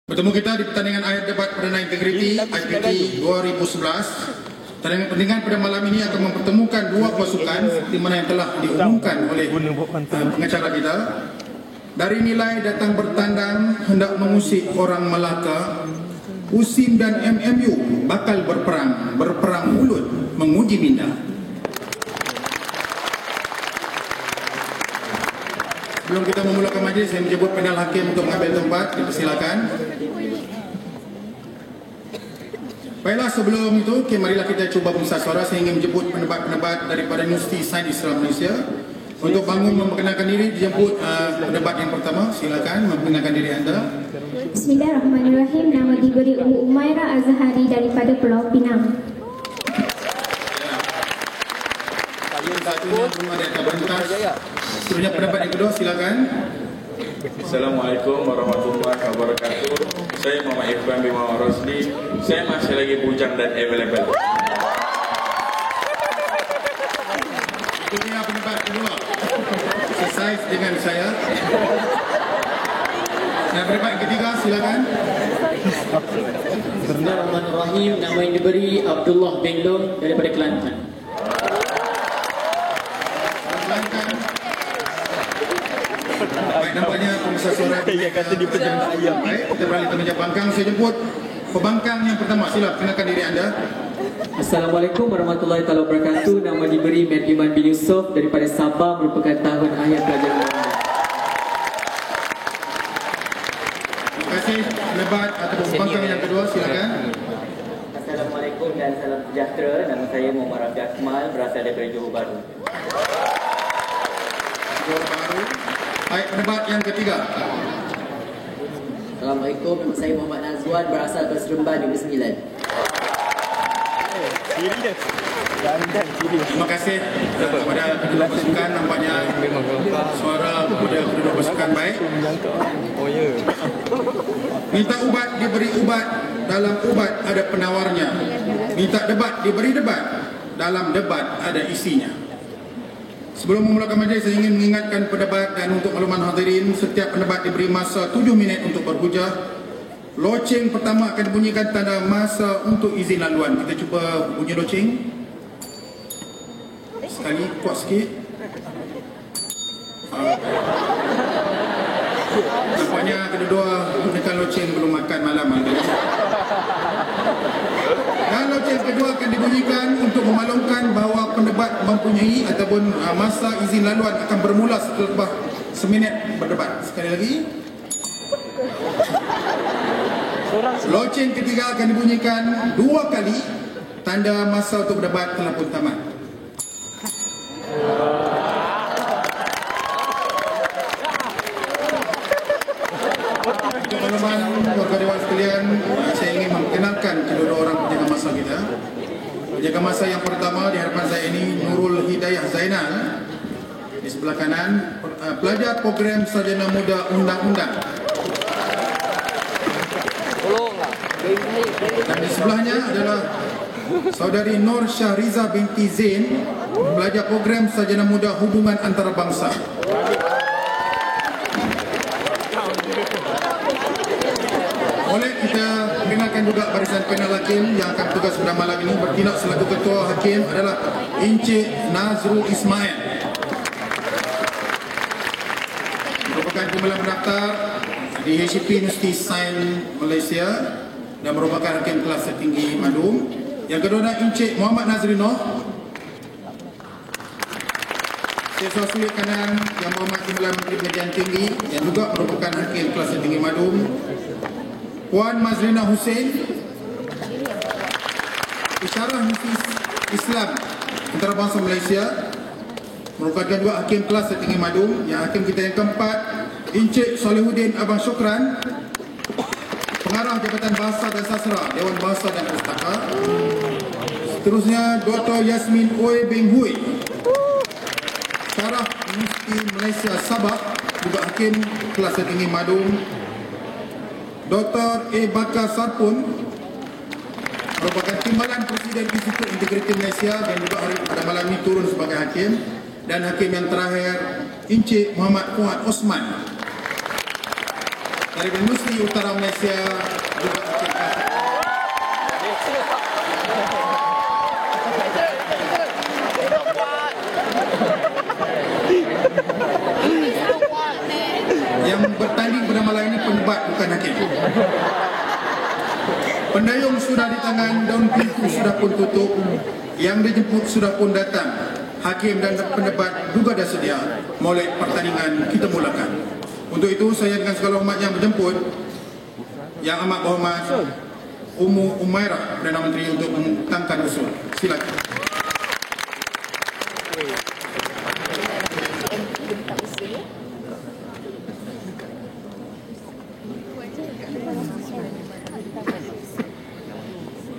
Bertemu kita di pertandingan akhir debat Perdana Integriti IPT 2011. Pertandingan pada malam ini akan mempertemukan dua pasukan di mana yang telah diumumkan oleh pengacara kita. Dari nilai datang bertandang hendak mengusik orang Melaka, USIM dan MMU bakal berperang mulut menguji minda. Sebelum kita memulakan majlis, saya menjemput panel hakim untuk mengambil tempat. Dipersilakan. Baiklah, sebelum itu, marilah kita cuba buka suara. Saya ingin menjemput pendebat-pendebat daripada Universiti Sains Islam Malaysia untuk bangun memperkenalkan diri. Dijemput pendebat yang pertama. Silakan memperkenalkan diri anda. Bismillahirrahmanirrahim. Nama diberi Ummu Umairah Azhari daripada Pulau Pinang. Satunya belum ada kabar. Seterusnya pendapat yang kedua, silakan. Assalamualaikum warahmatullahi wabarakatuh. Saya Muhammad Irfan bin Muhammad Rosli. Saya masih lagi bujang dan available. Ini pendapat kedua. Selesai dengan saya. Dan pendapat yang ketiga, silakan. Bismillahirrahmanirrahim. Nama yang diberi Abdullah bin Long daripada Kelantan. Baik, nampaknya pemirsa suara dia kata dia pejam ayam. Baik, kita beralih ke meja pembangkang. Saya jemput pembangkang yang pertama. Sila kenalkan diri anda. Assalamualaikum warahmatullahi wabarakatuh. Nama diberi Medliman bin Yusof daripada Sabah, merupakan tahun akhir pelajaran. Terima kasih. Pendebat atau pembangkang yang kedua, silakan. Assalamualaikum dan salam sejahtera. Nama saya Muhammad Rafi Akmal, berasal daripada Johor Bahru. Johor Bahru. Baik, pendebat yang ketiga. Assalamualaikum, nama saya Muhammad Nazwan, berasal dari Seremban, Negeri Sembilan. Terima kasih kepada kedua pasukan. Nampaknya suara kepada kedua pasukan baik. Minta ubat diberi ubat, dalam ubat ada penawarnya. Minta debat diberi debat, dalam debat ada isinya. Sebelum memulakan majlis, saya ingin mengingatkan pendebat dan untuk makluman hadirin, setiap pendebat diberi masa 7 minit untuk berhujah. Loceng pertama akan dibunyikan tanda masa untuk izin laluan. Kita cuba bunyi loceng. Sekali, kuat sikit. Nampaknya kedua-dua gunakan loceng belum makan malam. Dan loceng kedua akan dibunyikan untuk memaklumkan bahawa pendebat mempunyai ataupun masa izin laluan akan bermula setelah seminit berdebat. Sekali lagi. Loceng ketiga akan dibunyikan 2 kali, tanda masa untuk berdebat telah pun tamat. Untuk makluman warga dewan sekalian, saya ingin memperkenalkan kedua orang penjaga masa kita. Penjaga masa yang pertama di hadapan saya ini Nurul Hidayah Zainal. Di sebelah kanan, pelajar program Sarjana Muda Undang-Undang. Dan di sebelahnya adalah Saudari Nur Syahriza binti Zain, pelajar program Sarjana Muda Hubungan Antarabangsa. Boleh kita perkenalkan juga barisan panel hakim yang akan tugas pada malam ini. Bertindak selaku ketua hakim adalah Encik Nazrul Ismail, merupakan jumlah pendaftar di HCP Universiti Sains Malaysia dan merupakan hakim kelas tertinggi Madum. Yang kedua adalah Encik Muhammad Nazrino, Siswa Sulit Kanan yang Muhammad Timbalan Menteri Pendidikan Tinggi yang juga merupakan hakim kelas tertinggi Madum. Puan Mazlina Hussein, Isyarah Universiti Islam Antarabangsa Malaysia, merupakan juga hakim kelas tertinggi Madum. Yang hakim kita yang keempat, Encik Solihuddin Abang Syukran, Pengarah Jabatan Bahasa dan Sastra, Dewan Bahasa dan Pustaka. Seterusnya, Dr. Yasmin Oi Beng Hui, Syarah Universiti Malaysia Sabah, juga hakim kelas tertinggi Madum. Dr. A. Bakar Sarpun, merupakan timbalan Presiden Institut Integriti Malaysia dan juga hari pada malam ini turun sebagai hakim. Dan hakim yang terakhir, Encik Muhammad Fuad Osman, dari Industri Utara Malaysia juga yang bertanding pada malam ini pendebat bukan hakim. Pendayung sudah di tangan, daun pintu sudah pun tutup, yang dijemput sudah pun datang. Hakim dan pendebat juga dah sedia. Mulai pertandingan kita mulakan. Untuk itu saya dengan segala hormat yang berjemput, yang amat berhormat Ummu Umairah Perdana Menteri untuk mengutangkan usul. Silakan.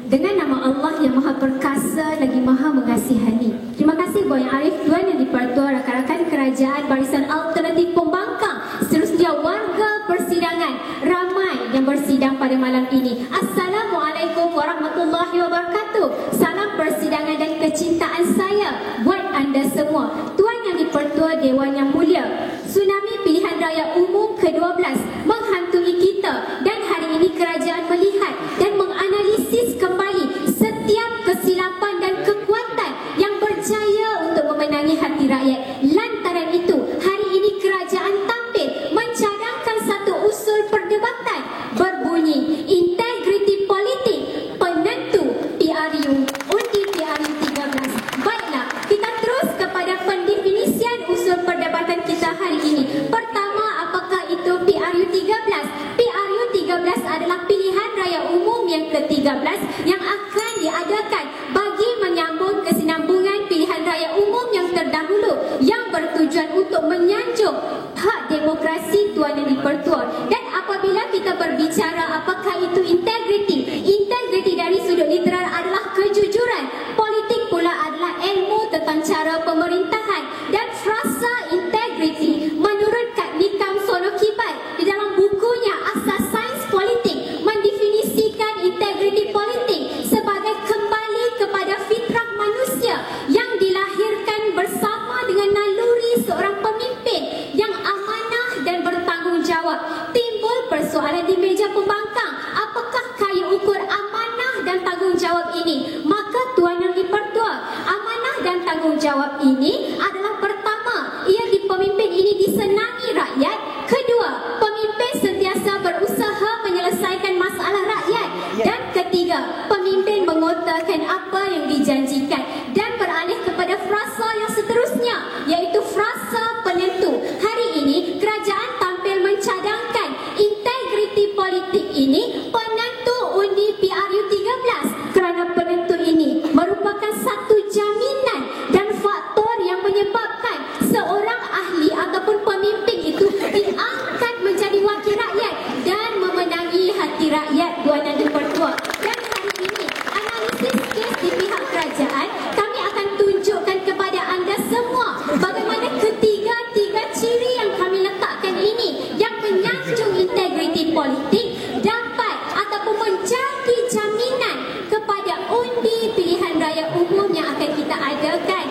Dengan nama Allah yang Maha Perkasa lagi Maha Mengasihani. Terima kasih Boy Arif, Tuan Yang di-Pertua, rakan-rakan kerajaan Barisan Alternatif Pembangkang, seterusnya warga persidangan ramai yang bersidang pada malam ini. Assalamualaikum warahmatullahi wabarakatuh. Salam persidangan dan kecintaan saya buat anda semua. Tuan Yang di-Pertua, Dewan Yang Mulia, tsunami pilihan raya umum ke-12 menghantui kita dan hari ini kerajaan melihat dan menganalisis kembali setiap kesilapan dan kekuatan yang berjaya untuk memenangi hati rakyat. Lantaran itu, hari ini kerajaan tampil mencadangkan satu usul perdebatan berbunyi integriti politik penentu PRU, undi PRU 13. Baiklah, kita terus kepada pendefinisian usul perdebatan kita hari ini. Pertama, apakah itu PRU 13? PRU 13 adalah pilihan raya umum yang ke-13 yang akan diadakan bagi menyambung kesinambungan pilihan raya umum yang terdahulu yang bertujuan untuk menyanjung hak demokrasi Tuan Yang di-Pertua. Dan apabila kita berbicara apakah itu integriti, integriti dari sudut literal adalah kejujuran, politik pula adalah ilmu tentang cara pemerintahan. Dan frasa integriti menurut Kak Nikam Sonokibat di dalam bukunya Asas Sains Politik mendefinisikan integriti politik sebagai kembali kepada fitrah manusia yang dilahirkan bersama dengan naluri seorang pemimpin yang amanah dan bertanggungjawab. Timbul persoalan di meja pembangkang, apakah kayu ukur amanah dan tanggungjawab ini? Maka Tuan Yang di-Pertua, amanah dan tanggungjawab ini adalah pertama, ia di pemimpin ini disenangi rakyat. Kedua, pemimpin sentiasa berusaha menyelesaikan masalah rakyat. Dan ketiga, pemimpin mengutarakan apa yang dijanjikan. Dan beralih kepada frasa yang seterusnya, iaitu frasa penentu. Hari ini kerajaan tampil mencadangkan integriti politik ini penentu undi PRU 13 kerana penentu ini merupakan satu jaminan dan faktor yang menyebabkan seorang ahli ataupun pemimpin itu diangkat menjadi wakil rakyat dan memenangi hati rakyat Tuan Yang di-Pertua. Dan hari ini analisis kes di pihak kerajaan kami akan tunjukkan kepada anda semua bagaimana ketiga-tiga ciri yang kami letakkan ini yang menyanjung integriti politik dapat ataupun menjadi jaminan kepada undi pilihan raya umum yang akan kita adakan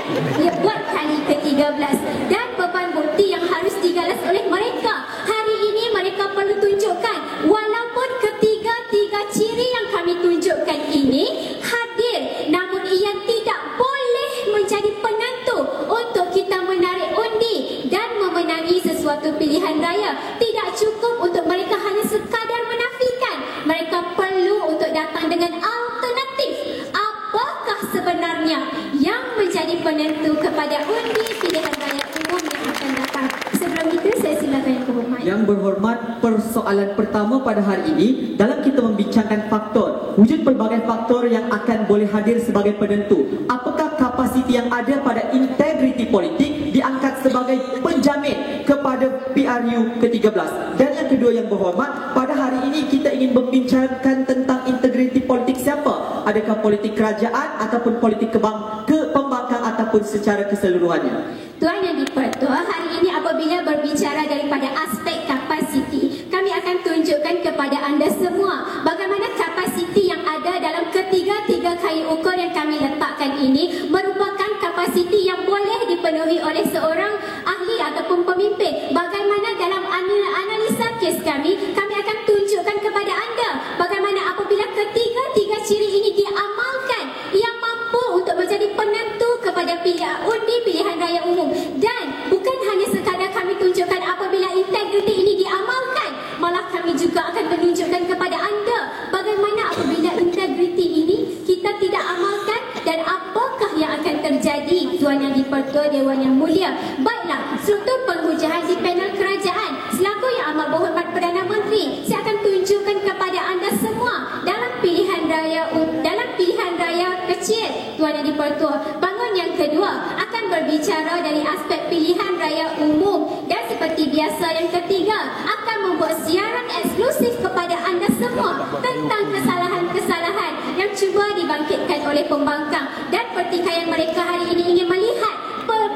buat kali ke-13. Dan beban bukti yang harus digalas oleh mereka hari ini, mereka perlu tunjukkan walaupun ketiga-tiga ciri yang kami tunjukkan ini hadir, namun ia tidak boleh menjadi penentu untuk kita menarik undi dan memenangi sesuatu pilihan raya. Tidak cukup untuk mereka hanya sekadar menafikan, mereka perlu untuk datang dengan alternatif. Apakah sebenarnya yang menjadi penentu kepada undi pilihan raya umum yang akan datang? Sebelum itu saya silakan Yang Berhormat. Yang berhormat, persoalan pertama pada hari ini dalam kita membincangkan faktor, wujud pelbagai faktor yang akan boleh hadir sebagai penentu. Apakah kapasiti yang ada pada integriti politik diangkat sebagai penjamin kepada PRU ke-13? Dan yang kedua yang berhormat, pada hari ini kita ingin membincangkan tentang integriti politik siapa? Adakah politik kerajaan ataupun politik pembangkang ataupun secara keseluruhannya? Tuan Yang di-Pertua, hari ini apabila berbicara daripada aspek kapasiti, kami akan tunjukkan kepada anda semua bagaimana kapasiti yang ada dalam ketiga-tiga kayu ukur yang kami letakkan ini merupakan kapasiti yang boleh dipenuhi oleh seorang ahli ataupun pemimpin. Bagaimana dalam analisa kes kami akan Dipertua Dewan Yang Mulia. Baiklah, struktur penghujaan di panel kerajaan. Selaku Yang Amat Berhormat Perdana Menteri, saya akan tunjukkan kepada anda semua dalam pilihan raya kecil Tuan Yang Dipertua. Bangun yang kedua akan berbicara dari aspek pilihan raya umum, dan seperti biasa yang ketiga akan membuat siaran eksklusif kepada anda semua tentang kesalahan-kesalahan yang cuba dibangkitkan oleh pembangkang dan pertikaian mereka hari ini ingin melihat.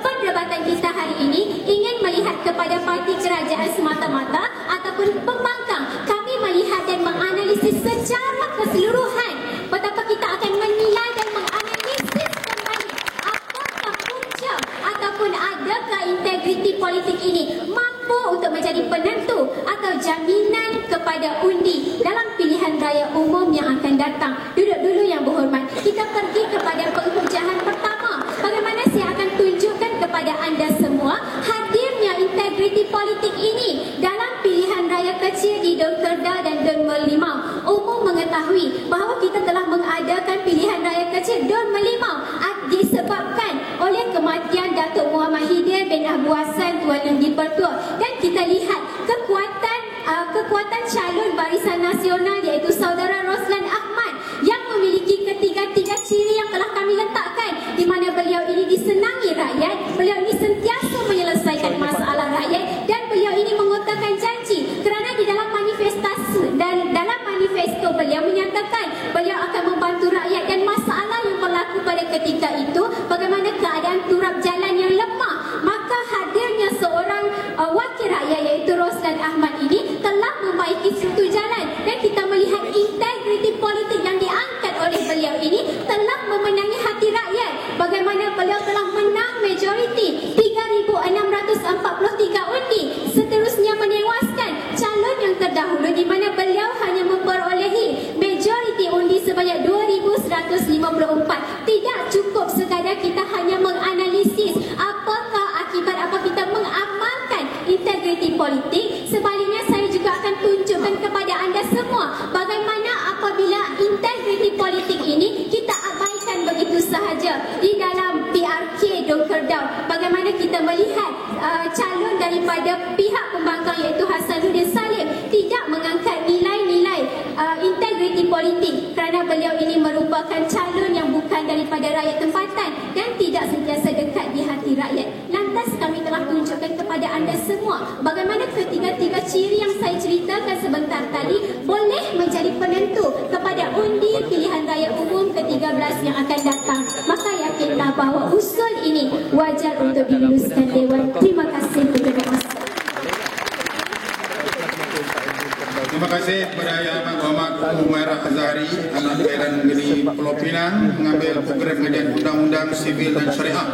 Perdebatan kita hari ini ingin melihat kepada parti kerajaan semata-mata ataupun pembangkang. Kami melihat dan menganalisis secara keseluruhan betapa kita akan menilai dan menganalisis kembali apakah punca ataupun adakah integriti politik ini mampu untuk menjadi penentu atau jaminan kepada undi dalam pilihan raya umum yang akan datang. Duduk dulu Yang Berhormat. Kita pergi kepada penghujahan pertama. Bagaimana saya akan tunjukkan kepada anda semua hadirnya integriti politik ini dalam pilihan raya kecil di Don Kerda dan Don Merlimau. Umum mengetahui bahawa kita telah mengadakan pilihan raya kecil Don Merlimau disebabkan oleh kematian Datuk Muhammad Hidir bin Abu Hassan Tuan Yang Dipertua, dan kita lihat kekuatan calon Barisan Nasional iaitu Saudara Roslan Ahmad yang memiliki ketiga-tiga ciri yang telah kami letakkan, di mana beliau ini disenangi rakyat, beliau ini sentiasa menyelesaikan masalah rakyat, dan beliau ini mengutarakan janji kerana di dalam manifestasi dan dalam manifesto beliau menyatakan beliau akan membantu rakyat, dan masalah yang berlaku pada ketika itu bagaimana keadaan turap jalan yang lemah, maka hadirnya seorang wakil rakyat iaitu Roslan Ahmad ini telah membaiki struktur jalan, dan kita melihat integriti politik yang diangkat oleh beliau ini telah memenangi hati rakyat. Bagaimana beliau telah menang majoriti 3,643 undi, seterusnya menewaskan calon yang terdahulu di mana beliau hanya memperolehi majoriti undi sebanyak 2,154. Tidak cukup sekadar kita hanya menganalisis apakah akibat apa kita mengamalkan integriti politik. Sebaliknya saya juga akan tunjukkan kepada anda semua bagaimana apabila integriti politik ini kita abaikan begitu sahaja di dalam PRK Don Kerdau. Bagaimana kita melihat calon daripada pihak pembangkang iaitu Hasanuddin Salim tidak mengangkat nilai-nilai integriti politik kerana beliau ini merupakan calon yang bukan daripada rakyat tempatan dan tidak sentiasa dekat di hati rakyat. Lantas kami telah tunjukkan kepada anda semua bagaimana ketiga-tiga ciri yang saya ceritakan sebentar tadi boleh menjadi penentu kepada undi pilihan raya umum ke-13 yang akan datang. Maka yakinlah bahawa usul ini wajar untuk diluluskan Dewan. Terima kasih kepada masa. Terima kasih kepada Yang Amat Berhormat Umairah Azhari, Anak Daerah Negeri Pulau Pinang, mengambil program pengajian undang-undang sivil dan syariah.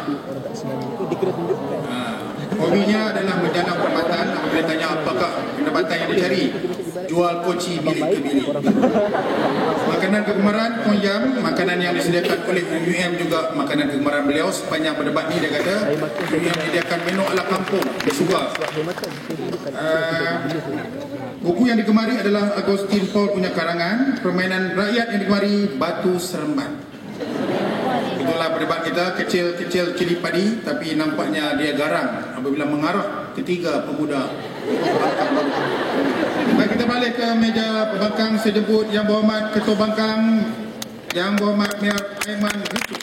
Hobinya adalah menjana perkhidmatan. Apabila tanya apakah pendapatan yang dicari, jual kunci bilik ke bilik. Makanan kegemaran Tuan Yam, makanan yang disediakan oleh UUM juga makanan kegemaran beliau. Sepanjang berdebat ni dia kata UUM menyediakan menu ala kampung, dia suka. Buku yang digemari adalah Agustin Paul punya karangan. Permainan rakyat yang digemari Batu Seremban. Itulah berdebat kita, kecil-kecil cili padi, tapi nampaknya dia garang apabila mengarah ketiga pemuda. Baik, kita balik ke meja pembangkang. Saya jemput Yang Berhormat Ketua Bangkang, Yang Berhormat Mayor Aiman Ritu.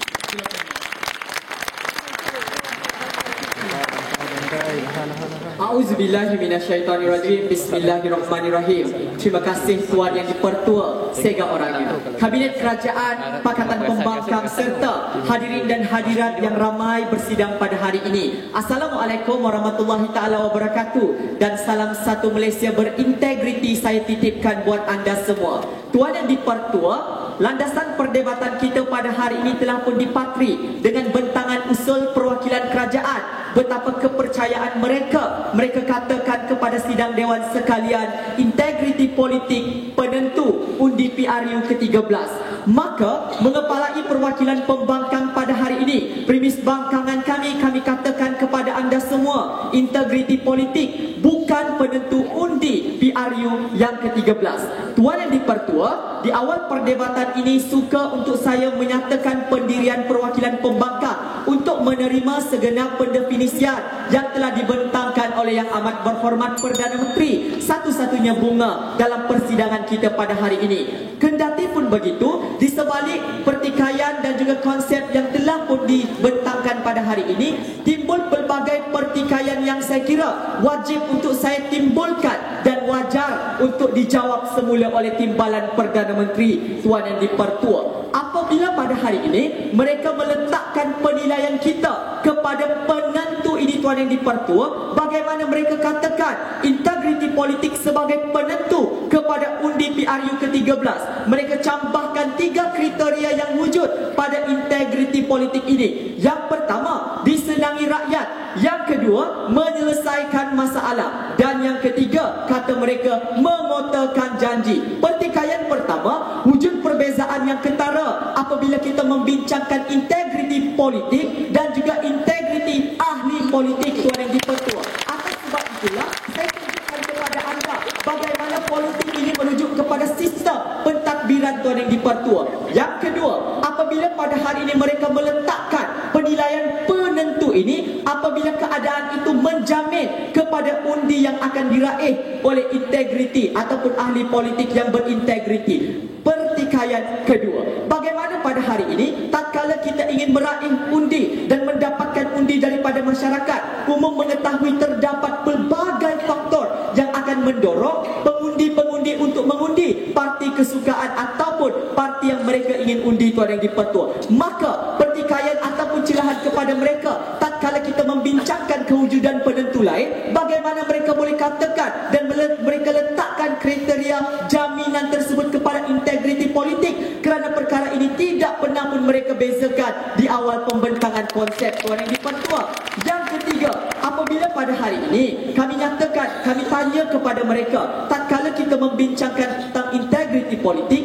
Silakan. A'udzubillahi minasyaitonirrajim. Bismillahirrahmanirrahim. Terima kasih Tuan Yang Dipertua sega orangnya, Kabinet Kerajaan, Pakatan Pembangkang serta hadirin dan hadirat yang ramai bersidang pada hari ini. Assalamualaikum warahmatullahi taala wabarakatuh, dan salam satu Malaysia berintegriti saya titipkan buat anda semua. Tuan Yang Dipertua, landasan perdebatan kita pada hari ini telah pun dipatri dengan bentangan usul perwakilan kerajaan. Betapa kepercayaan mereka katakan kepada sidang dewan sekalian integriti politik penentu undi PRU ke-13. Maka mengepalai perwakilan pembangkang pada hari ini, premis bangkangan kami katakan kepada anda semua, integriti politik bukan penentu undi undi PRU yang ke-13. Tuan Yang di-Pertua, di awal perdebatan ini suka untuk saya menyatakan pendirian perwakilan pembangkang untuk menerima segenap pendefinisian yang telah dibentangkan oleh Yang Amat Berhormat Perdana Menteri, satu-satunya bunga dalam persidangan kita pada hari ini. Kendati pun begitu, di sebalik pertikaian dan juga konsep yang telah pun dibentangkan pada hari ini, timbul pelbagai pertikaian yang saya kira wajib untuk saya timbulkan dan wajar untuk dijawab semula oleh timbalan Perdana Menteri Tuan Yang di-Pertua. Apabila pada hari ini mereka meletakkan penilaian kita kepada penentu ini Tuan Yang di-Pertua, bagaimana mereka katakan integriti politik sebagai penentu kepada undi PRU ke-13. Mereka cambahkan 3 kriteria yang wujud pada integriti politik ini. Yang pertama, disenangi rakyat. Yang kedua, menyelesaikan masalah. Dan yang ketiga, kata mereka, mengotakan janji. Pertikaian pertama, wujud perbezaan yang ketara apabila kita membincangkan integriti politik dan juga integriti ahli politik Tuan Yang di-Pertua. Atas sebab itulah, saya tunjukkan kepada anda bagaimana politik ini merujuk kepada sistem pentadbiran Tuan Yang di-Pertua. Yang kedua, apabila pada hari ini mereka meletakkan penilaian penentu ini, apabila keadaan itu menjamin kepada undi yang akan diraih oleh integriti ataupun ahli politik yang berintegriti. Pertikaian kedua, bagaimana pada hari ini tatkala kita ingin meraih undi dan mendapatkan undi daripada masyarakat umum mengetahui terdapat pelbagai faktor yang akan mendorong pengundi-pengundi untuk mengundi parti kesukaan ataupun parti yang mereka ingin undi Tuan Yang di-Pertua. Maka pertikaian ataupun celahan kepada mereka tatkala kita membincangkan kewujudan penentu lain, bagaimana mereka boleh katakan dan mereka letakkan kriteria jaminan tersebut kepada integriti politik, kerana perkara ini tidak pernah pun mereka bezakan di awal pembentangan konsep Tuan Yang di-Pertua. Yang ketiga, apabila pada hari ini kami nyatakan, kami tanya kepada mereka tatkala kita membincangkan tentang integriti politik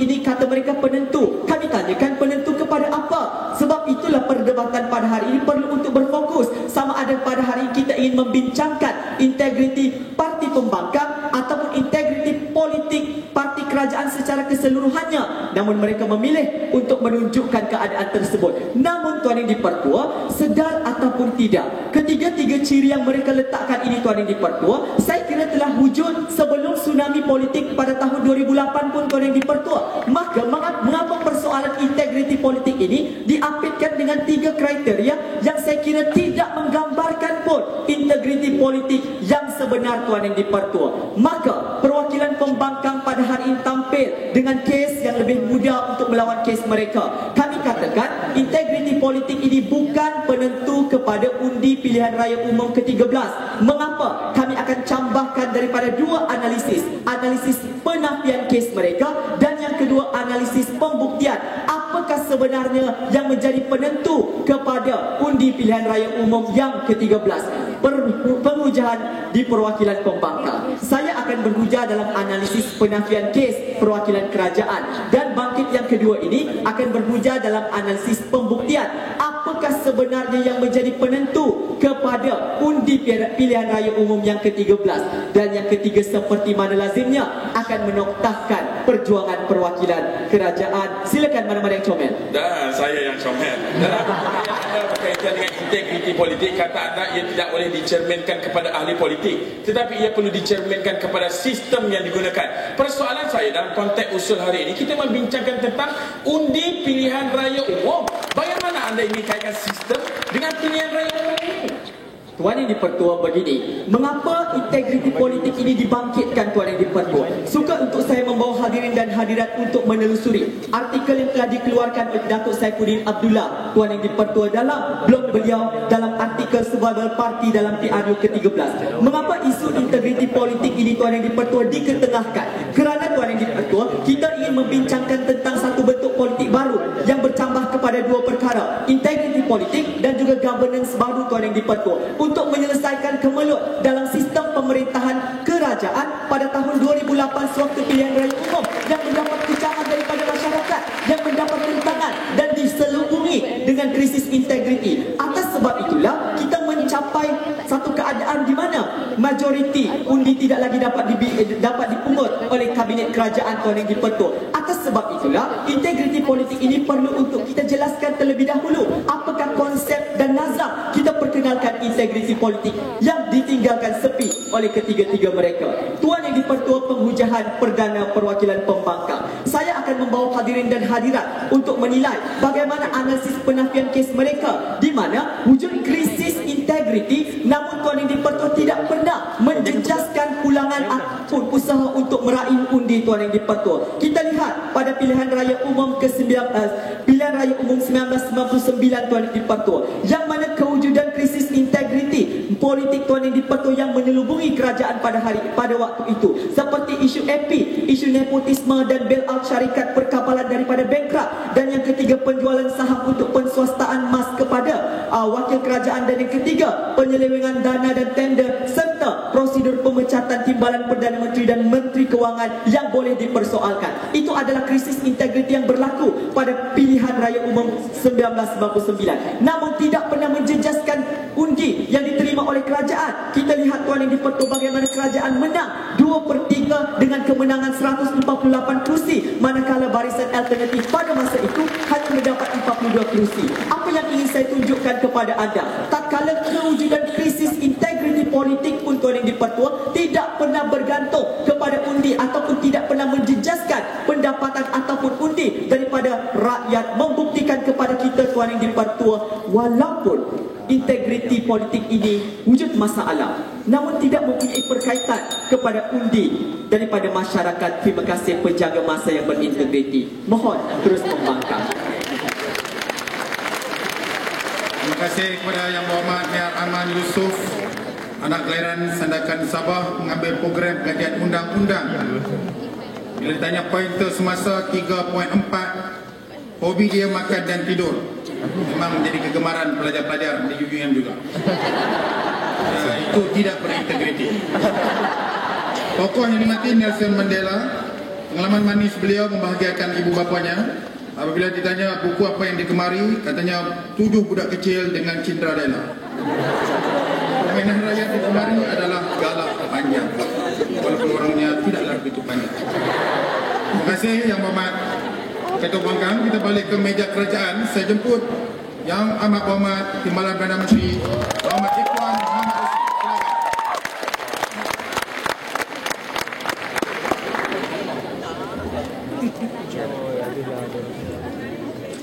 ini kata mereka penentu. Kami tanyakan penentu kepada apa? Sebab itulah perdebatan pada hari ini perlu untuk berfokus sama ada pada hari ini kita ingin membincangkan integriti parti pembangkang ataupun integriti politik parti kerajaan secara keseluruhannya. Namun mereka memilih untuk menunjukkan keadaan tersebut. Namun Tuan Yang di-Pertua, sedar ataupun tidak, ketiga-tiga ciri yang mereka letakkan ini Tuan Yang di-Pertua, saya kira telah wujud sebelum tsunami politik pada tahun 2008 pun Tuan Yang di-Pertua. Maka mengapa persoalan integriti politik ini diapitkan dengan 3 kriteria yang saya kira tidak menggambarkan pun integriti politik yang sebenar Tuan Yang di-Pertua. Maka perwakilan pembangkang pada hari ini tampil dengan kes yang lebih mudah untuk melawan kes mereka. Kami katakan integriti politik ini bukan penentu kepada undi pilihan raya umum ke-13. Mengapa? Kami akan cambahkan daripada 2 analisis. Analisis penafian kes mereka dan yang kedua analisis pembuktian. Apakah sebenarnya yang menjadi penentu kepada undi pilihan raya umum yang ke-13? Pengujahan di perwakilan pembangkang. Saya akan berhujah dalam analisis penafian kes perwakilan kerajaan, dan bangkit yang kedua ini akan berhujah dalam analisis pembuktian. Apakah sebenarnya yang menjadi penentu kepada undi pilihan raya umum yang ke-13? Dan yang ketiga, seperti mana lazimnya, akan menoktahkan perjuangan perwakilan kerajaan. Silakan mana-mana yang comel. Dan saya yang comel. Dalam anda berkaitan dengan integriti politik, kata anda ia tidak boleh dicerminkan kepada ahli politik, tetapi ia perlu dicerminkan kepada sistem yang digunakan. Persoalan saya dalam konteks usul hari ini, kita membincangkan tentang undi pilihan raya umum. Bagaimana anda ingin kaitkan sistem dengan pilihan raya umum ini? Tuan Yang di-Pertua begini, mengapa integriti politik ini dibangkitkan Tuan Yang di-Pertua? Suka untuk saya membawa hadirin dan hadirat untuk menelusuri artikel yang telah dikeluarkan oleh Datuk Saifuddin Abdullah Tuan Yang di-Pertua dalam blog beliau dalam artikel Survival Party dalam PRU ke-13. Mengapa isu integriti politik ini Tuan Yang di-Pertua diketengahkan? Kerana Tuan Yang di-Pertua, kita ingin membincangkan tentang satu bentuk politik baru yang bercambah kepada 2 perkara, integriti politik dan juga governance baru Tuan Yang di-Pertua, untuk menyelesaikan kemelut dalam sistem pemerintahan kerajaan pada tahun 2008 sewaktu pilihan raya umum yang mendapat kecaman daripada masyarakat, yang mendapat tentangan dan diselubungi dengan krisis integriti. Atas sebab itulah kita mencapai satu keadaan di mana majoriti undi tidak lagi dapat dipungut oleh kabinet kerajaan Tuan Yang di-Pertua. Atas sebab itulah integriti politik ini perlu untuk kita jelaskan terlebih dahulu apakah konsep dan nazam kita perkenalkan integriti politik yang ditinggalkan sepi oleh ketiga-tiga mereka. Tuan Yang di-Pertua Penghujahan Perdana Perwakilan Pembangkang, saya akan membawa hadirin dan hadirat untuk menilai bagaimana analisis penafian kes mereka di mana wujud krisis integriti, namun Tuan Yang di-Pertua tidak pernah menjejaskan pulangan ataupun usaha untuk meraih undi Tuan Yang di-Pertua. Kita lihat pada pilihan raya umum pilihan raya umum 1999 Tuan Yang di-Pertua, yang mana kewujudan krisis integriti politik Tuan Yang di-Pertua yang menyelubungi kerajaan pada waktu itu, seperti isu AP, isu nepotisme dan bailout syarikat perkapalan daripada bankrupt, dan yang ketiga penjualan saham untuk penswastaan mas kepada wakil kerajaan, dan yang ketiga penyelewengan dana dan tender, serta prosedur pemecatan timbalan Perdana Menteri dan Menteri Kewangan yang boleh dipersoalkan. Itu adalah krisis integriti yang berlaku pada pilihan raya umum 1999, namun tidak pernah menjejaskan undi yang diterima oleh kerajaan. Kita lihat Tuan Yang di-Pertua bagaimana kerajaan menang 2/3 dengan kemenangan 148 kerusi, manakala barisan alternatif pada masa itu hanya mendapat 42 kerusi. Apa yang ingin saya tunjukkan kepada anda, tatkala kewujudan krisis integriti politik pun Tuan Yang di-Pertua tidak pernah bergantung kepada undi ataupun tidak pernah menjejaskan pendapatan ataupun undi daripada rakyat, membuktikan kepada kita Tuan Yang di-Pertua walaupun integriti politik ini wujud masalah, namun tidak mempunyai berkaitan kepada undi daripada masyarakat. Terima kasih penjaga masa yang berintegriti. Mohon terus membangkang. Terima kasih kepada Yang Berhormat Mayor Aman Yusof, anak kelahiran Sandakan Sabah, mengambil program kajian undang-undang. Bila ditanya pointer semasa 3.4, hobi dia makan dan tidur. Memang menjadi kegemaran pelajar-pelajar di UUM juga. Itu tidak berintegriti. Tokoh yang dimati Nelson Mandela, pengalaman manis beliau membahagiakan ibu bapanya. Apabila ditanya buku apa yang digemari, katanya 7 budak kecil dengan Cinderella. Permainan rakyat digemari adalah galak panjang, walaupun orangnya tidaklah begitu panjang. Terima kasih Yang Berhormat Ketua Pembangkang. Kita balik ke meja kerajaan. Saya jemput Yang Amat Berhormat Timbalan Perdana Menteri Muhammad Ikhwan Muhammad Rosli.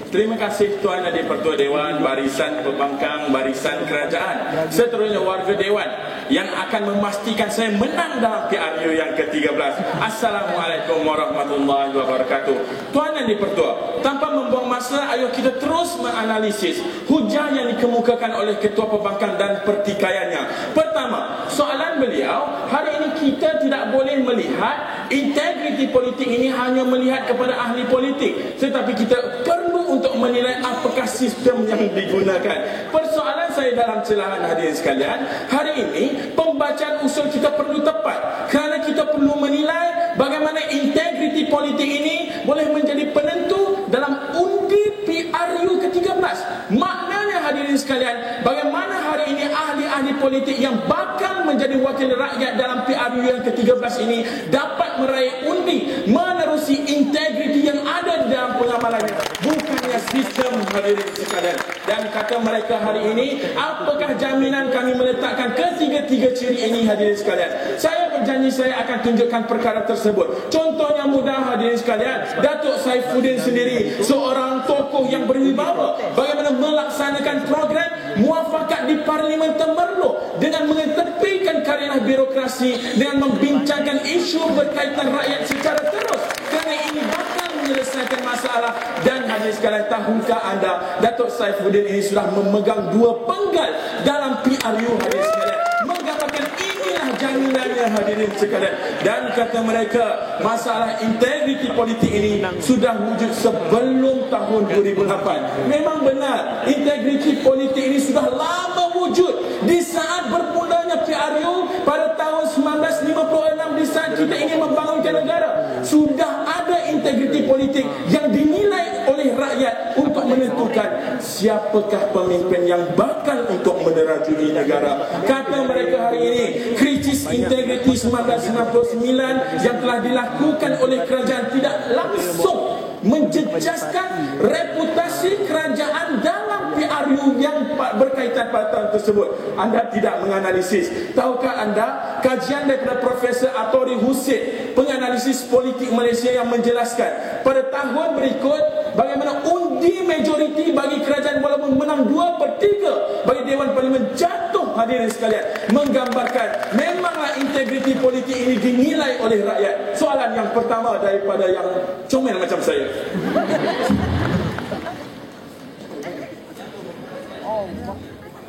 Terima kasih Tuan Yang di-Pertua Dewan, Barisan Pembangkang, Barisan Kerajaan, seterusnya warga Dewan yang akan memastikan saya menang dalam PRU yang ke-13. Assalamualaikum warahmatullahi wabarakatuh. Tuan Yang di-Pertua, tanpa membuang masa, ayo kita terus menganalisis hujah yang dikemukakan oleh Ketua Pembangkang dan pertikaiannya. Pertama, soalan beliau, hari ini kita tidak boleh melihat integriti politik ini hanya melihat kepada ahli politik, tetapi kita perlu untuk menilai apakah sistem yang digunakan. Persoalan saya dalam celahan hadirin sekalian, hari ini pembacaan usul kita perlu tepat, kerana kita perlu menilai bagaimana integriti politik ini boleh menjadi penentu dalam undi PRU ke-13. Maknanya hadirin sekalian, bagaimana hari ini ahli-ahli politik yang bakal menjadi wakil rakyat dalam PRU yang ke-13 ini dapat meraih undi menerusi integriti yang ada di dalam pengamalannya, bukannya sistem hadirin sekalian. Dan kata mereka hari ini, apakah jaminan kami meletakkan ketiga-tiga ciri ini hadirin sekalian? Saya berjanji saya akan tunjukkan perkara tersebut. Contohnya mudah hadirin sekalian, Datuk Saifuddin sendiri seorang tokoh yang berwibawa, bagaimana melaksanakan program muafakat di Parlimen Temerloh dengan mengetepikan karenah birokrasi, dengan membincangkan isu berkaitan rakyat secara terus, kerana ini bakal menyelesaikan masalah. Dan hadirin sekalian, tahukah anda Datuk Saifuddin ini sudah memegang 2 penggal dalam PRU hadirin sekalian, menggambarkan inilah jaminannya hadirin sekalian. Dan kata mereka, masalah integriti politik ini sudah wujud sebelum tahun 2008. Memang benar, integriti politik ini sudah lama wujud. Di saat bermulanya PRU pada tahun 1956, di saat kita ingin membangunkan negara, sudah ada integriti politik yang dinilai oleh rakyat untuk menentukan siapakah pemimpin yang bakal untuk menerajui negara. Kata mereka hari ini, krisis integriti 1999 yang telah dilakukan oleh kerajaan tidak langsung menjejaskan reputasi kerajaan dalam PRU yang berkaitan pada tahun tersebut. Anda tidak menganalisis. Tahukah anda kajian daripada Profesor Atori Husin, penganalisis politik Malaysia, yang menjelaskan pada tahun berikut bagaimana undi majoriti bagi kerajaan walaupun menang 2/3 bagi Dewan Parlimen jatuh, hadirin sekalian, menggambarkan memanglah integriti politik ini dinilai oleh rakyat. Soalan yang pertama daripada yang comel macam saya,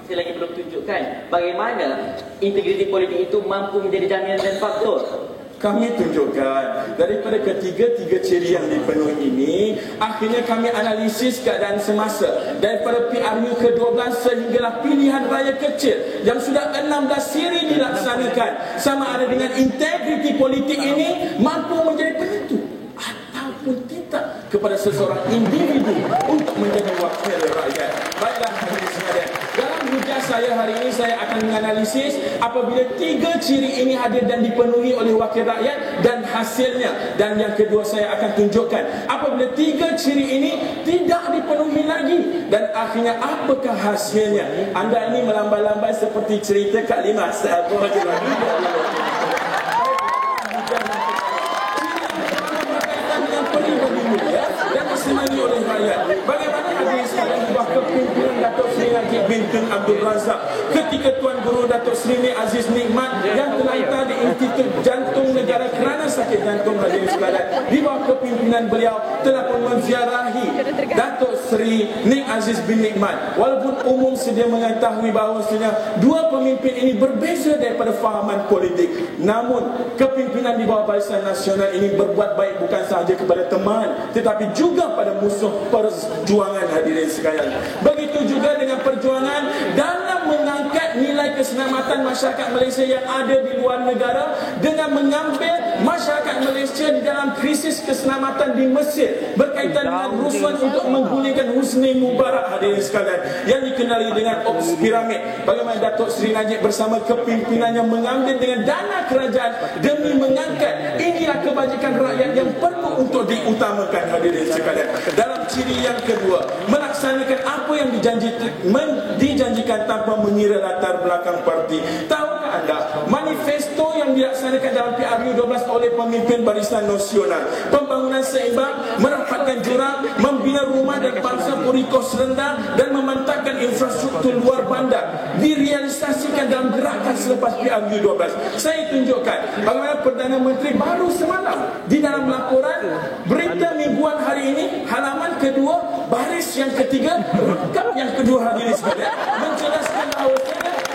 saya lagi belum tunjukkan bagaimana integriti politik itu mampu menjadi jaminan dan faktor. kami tunjukkan daripada ketiga-tiga ciri yang dipenuhi ini, akhirnya kami analisis keadaan semasa daripada PRU ke-12 sehinggalah pilihan raya kecil yang sudah 16 siri dilaksanakan, sama ada dengan integriti politik ini mampu menjadi penentu ataupun tidak kepada seseorang individu untuk menjadi wakil rakyat. Baiklah hadirin sekalian, dalam hujah saya hari ini saya akan menganalisis apabila tiga ciri ini hadir dan dipenuhi oleh wakil rakyat dan hasilnya. Dan yang kedua saya akan tunjukkan apabila tiga ciri ini tidak dipenuhi lagi dan akhirnya apakah hasilnya. Anda ini melambai-lambai seperti cerita Kak Limas dan disemani oleh rakyat. Bagaimana hadirin sekalian di bawah kepimpinan Datuk Seri Najib bin Tun Abdul Razak ketika Tuan Guru Datuk Seri Aziz Nikmat yang terlantar di Institut Jantung Negara kerana sakit jantung, hadirin sekalian, di bawah kepimpinan beliau telah pun menziarahi Datuk Seri Nik Aziz bin Nikmat. Walaupun umum sedia mengetahui bahawasanya dua pemimpin ini berbeza daripada fahaman politik, namun kepimpinan di bawah Barisan Nasional ini berbuat baik bukan sahaja kepada teman tetapi juga pada musuh perjuangan, hadirin sekalian. Begitu juga dengan perjuangan dalam mengangkat nilai keselamatan masyarakat Malaysia yang ada di luar negara dengan mengambil masyarakat Malaysia di dalam krisis keselamatan di Mesir berkaitan dengan rusuhan untuk menggulingkan Husni Mubarak, hadirin sekalian, yang dikenali dengan Ops Piramid. Bagaimana Datuk Seri Najib bersama kepimpinannya mengambil dengan dana kerajaan demi mengangkat inilah kebajikan rakyat yang perlu untuk diutamakan, hadirin sekalian. Dalam ciri yang kedua, melaksanakan apa yang dijanjikan tanpa mengira latar belakang parti. Tahukah anda manifesto yang dilaksanakan dalam PRU 12 oleh pemimpin Barisan Nasional, pembangunan seimbang, merapatkan jurang, membina rumah dan bangsa berikos rendah dan memantapkan infrastruktur luar bandar direalisasikan dalam gerakan selepas PRU 12. Saya tunjukkan bagaimana Perdana Menteri baru semalam di dalam laporan berita mingguan hari ini halaman kedua baris yang ketiga rekap yang kedua, hadirin sekalian, menjelaskan bahawa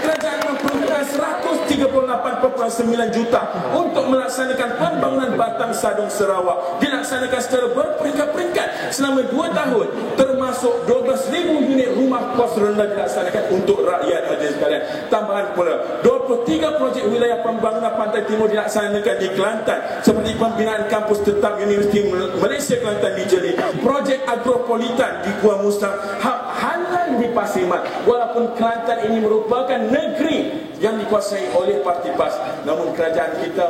kerajaan memperlukan 138.9 juta untuk melaksanakan pembangunan Batang Sadung Sarawak, dilaksanakan secara berperingkat-peringkat selama 2 tahun, termasuk 12,000 unit rumah kos rendah dilaksanakan untuk rakyat, hadirin sekalian. Tambahan pula 23 projek wilayah pembangunan Pantai Timur dilaksanakan di Kelantan, seperti pembinaan kampus tetap Universiti Malaysia Kelantan di Jeli, projek agropolitan di Gua Musang, hak halal di Pasir Mat. Walaupun Kelantan ini merupakan negeri yang dikuasai oleh parti PAS, namun kerajaan kita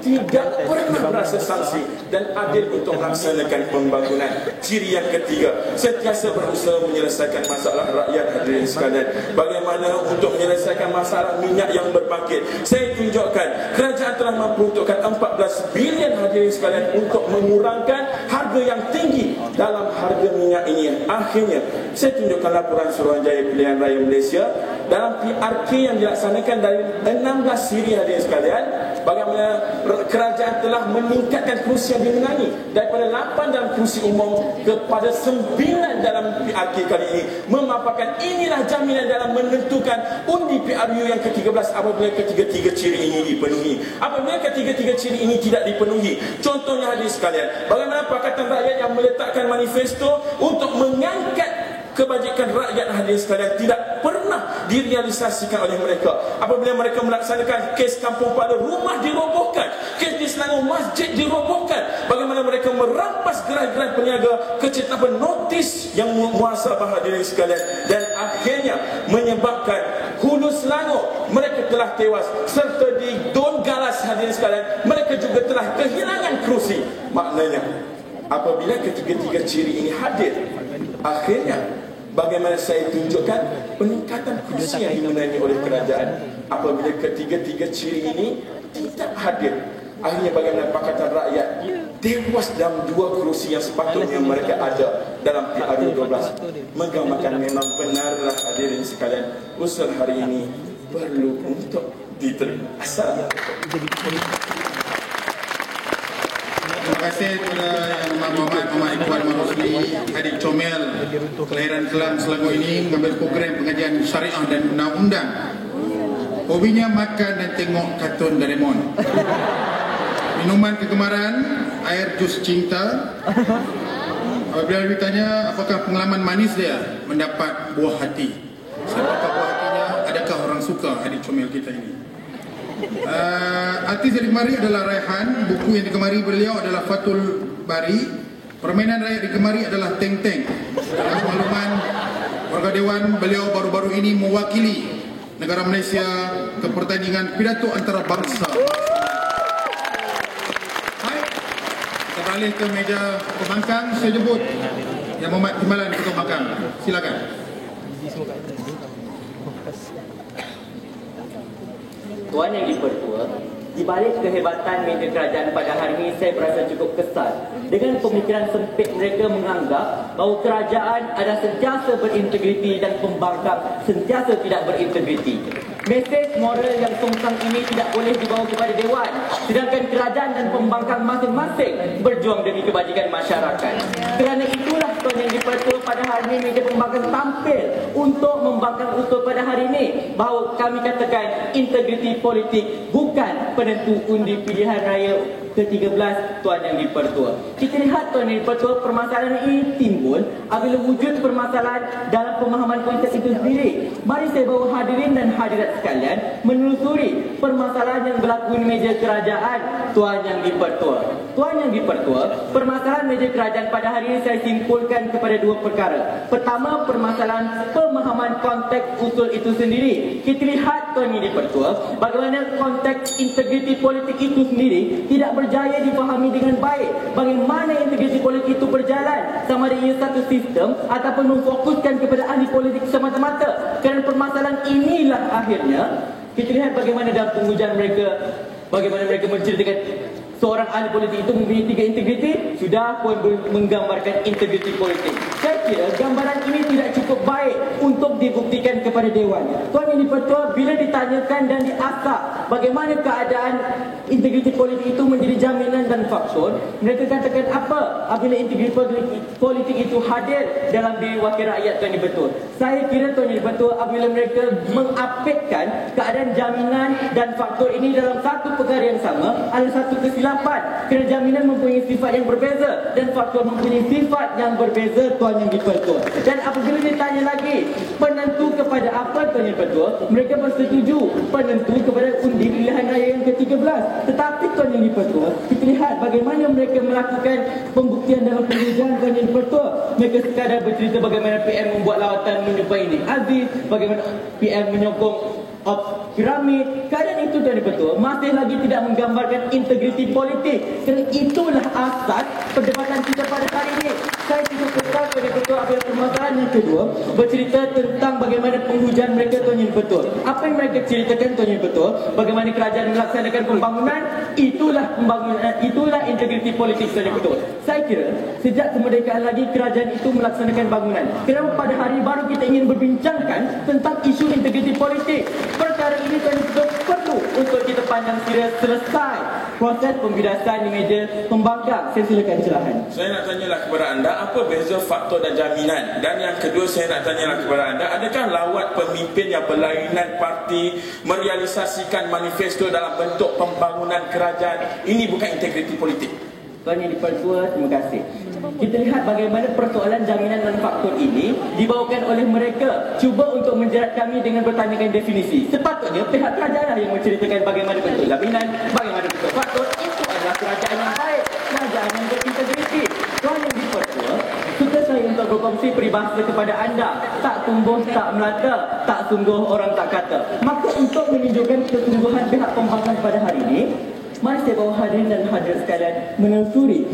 tidak pernah merasa sanksi dan adil untuk melaksanakan pembangunan. Ciri yang ketiga, sentiasa berusaha menyelesaikan masalah rakyat, hadirin sekalian. Bagaimana untuk menyelesaikan masalah minyak yang berbangkit? Saya tunjukkan kerajaan telah memperuntukkan 14 bilion, hadirin sekalian, untuk mengurangkan harga yang tinggi dalam harga minyak ini. Akhirnya saya tunjukkan laporan Suruhanjaya Pilihan Raya Malaysia dalam PRK yang dilaksanakan dari 16 siri, hadirin sekalian, bagaimana kerajaan telah meningkatkan kerusi yang dimenangi daripada 8 dalam kerusi umum kepada 9 dalam PRK kali ini, memaparkan inilah jaminan dalam menentukan undi PRU yang ke-13 apabila ketiga-tiga ciri ini dipenuhi. Apabila ketiga-tiga ciri ini tidak dipenuhi, contohnya, hadirin sekalian, bagaimana Pakatan Rakyat yang meletakkan manifesto untuk mengangkat kebajikan rakyat, hadirin sekalian, tidak pernah direalisasikan oleh mereka. Apabila mereka melaksanakan kes Kampung Pada, rumah dirobohkan, kes di Selangor, masjid dirobohkan. Bagaimana mereka merampas gerai-gerai peniaga kecil tanpa notis yang muhasabah, hadirin sekalian, dan akhirnya menyebabkan Hulu Selangor mereka telah tewas serta Tuan Galas hadirin sekalian, mereka juga telah kehilangan kerusi. Maknanya apabila ketiga-tiga ciri ini hadir, akhirnya bagaimana saya tunjukkan peningkatan kerusi yang dimenangi oleh kerajaan. Apabila ketiga-tiga ciri ini tidak hadir, akhirnya bagaimana Pakatan Rakyat tewas dalam 2 kerusi yang sepatutnya mereka ada dalam PRU 12. Menggambarkan memang benarlah hadirin sekalian, usul hari ini perlu untuk diterima. Assalamualaikum. Terima kasih kepada Yang Muhammad Iqbal Marusli, adik comel kelahiran Kelang Selangor ini mengambil program pengajian syariah dan undang-undang. Hobinya makan dan tengok kartun Doraemon. Minuman kegemaran air jus cinta. Apabila ditanya apakah pengalaman manis dia, mendapat buah hati. Siapakah buah hatinya? Adakah orang suka adik comel kita ini? Artis yang digemari adalah Raihan. Buku yang digemari beliau adalah Fathul Bari. Permainan rakyat digemari adalah Teng Teng. Dalam makluman warga dewan, beliau baru-baru ini mewakili negara Malaysia ke pertandingan pidato antarabangsa. Hai, kita beralih ke meja pembangkang. Saya jemput Yang Muhammad Timbalan Ketua Pembangkang. Silakan. Tuan Yang di-Pertua, di balik kehebatan media kerajaan pada hari ini, saya berasa cukup kesal dengan pemikiran sempit mereka menganggap bahawa kerajaan adalah sentiasa berintegriti dan pembangkang sentiasa tidak berintegriti. Mesej moral yang songsang ini tidak boleh dibawa kepada Dewan, sedangkan kerajaan dan pembangkang masing-masing berjuang demi kebajikan masyarakat. Kerana itulah Tuan Yang di-Pertua, pada hari ini media pembangkang tampil untuk membangkang usul pada hari ini bahawa kami katakan integriti politik bukan penentu undi pilihan raya ke-13 Tuan Yang di-Pertua. Kita lihat Tuan Yang di-Pertua, permasalahan ini timbul apabila wujud permasalahan dalam pemahaman konsep itu sendiri. Mari saya bawa hadirin dan hadirat sekalian menelusuri permasalahan yang berlaku di meja kerajaan Tuan Yang di-Pertua. Tuan Yang di-Pertua, permasalahan meja kerajaan pada hari ini saya simpulkan kepada 2 perkara. Pertama, permasalahan pemahaman konteks usul itu sendiri. Kita lihat Tuan Yang di-Pertua, bagaimana konteks integriti politik itu sendiri tidak berjaya dipahami dengan baik. Bagaimana integriti politik itu berjalan, sama ada ia satu sistem ataupun memfokuskan kepada ahli politik semata-mata. Kerana permasalahan inilah akhirnya kita lihat bagaimana dalam pengujian mereka, bagaimana mereka menceritakan seorang ahli politik itu mempunyai 3 integriti, sudah pun menggambarkan integriti politik. Saya kira gambaran ini tidak cukup baik untuk dibuktikan kepada Dewan. Tuan Yang di-Pertua, bila ditanyakan dan diasah bagaimana keadaan integriti politik itu menjadi jaminan dan faktor, mereka katakan apa apabila integriti politik itu hadir dalam diri wakil rakyat Tuan Yang di-Pertua. Saya kira Tuan Yang di-Pertua, apabila mereka mengapekkan keadaan jaminan dan faktor ini dalam satu perkara yang sama, ada satu kesilapan. Kerana jaminan mempunyai sifat yang berbeza dan faktor mempunyai sifat yang berbeza Tuan Yang di-Pertua. Dan apabila ditanya lagi penentu kepada apa Tuan Yang di-Pertua, mereka bersetuju penentu kepada undi pilihan raya yang ke-13. Tetapi Tuan Yang di-Pertua, kita lihat bagaimana mereka melakukan pembuktian dalam pengujian Tuan Yang di-Pertua. Mereka sekadar bercerita bagaimana PM membuat lawatan menjumpai Nik Aziz, bagaimana PM menyokong piramid. Keadaan itu Tuan Yang di-Pertua masih lagi tidak menggambarkan integriti politik. Kerana itulah asas perdebatan kita pada hari ini. Saya cukup kesal Tuan Yang di-Pertua apabila permasalahan yang kedua bercerita tentang bagaimana penghujaan mereka Tuan Yang di-Pertua. Apa yang mereka ceritakan Tuan Yang di-Pertua, bagaimana kerajaan melaksanakan pembangunan, itulah integriti politik Tuan Yang di-Pertua. Saya kira sejak kemerdekaan lagi kerajaan itu melaksanakan bangunan. Kenapa pada hari baru kita ingin berbincangkan tentang isu integriti politik? Perkara ini Tuan Yang di-Pertua perlu untuk kita pandang serius selesai proses pembidasan di meja pembangkang. Saya silakan cerahan. Saya nak tanyalah kepada anda, apa beza faktor dan jaminan? Dan yang kedua, saya nak tanyalah kepada anda, adakah lawat pemimpin yang berlainan parti merealisasikan manifesto dalam bentuk pembangunan kerajaan? Ini bukan integriti politik. Tuan Yang di-Pertua, terima kasih. Kita lihat bagaimana persoalan jaminan dan faktor ini dibawakan oleh mereka. Cuba untuk menjerat kami dengan bertanyakan definisi. Sepatutnya pihak kerajaan yang menceritakan bagaimana bentuk jaminan, bagaimana bentuk faktor. Itu adalah kerajaan yang baik, kerajaan yang berintegriti. Tuan Yang di-Pertua, suka saya untuk berkongsi politik peribahasa kepada anda, tak tumbuh tak melata, tak sungguh orang tak kata. Maka untuk menunjukkan kesungguhan pihak pembangkang pada hari ini, mari saya bawa hadirin dan hadirat sekalian menelusuri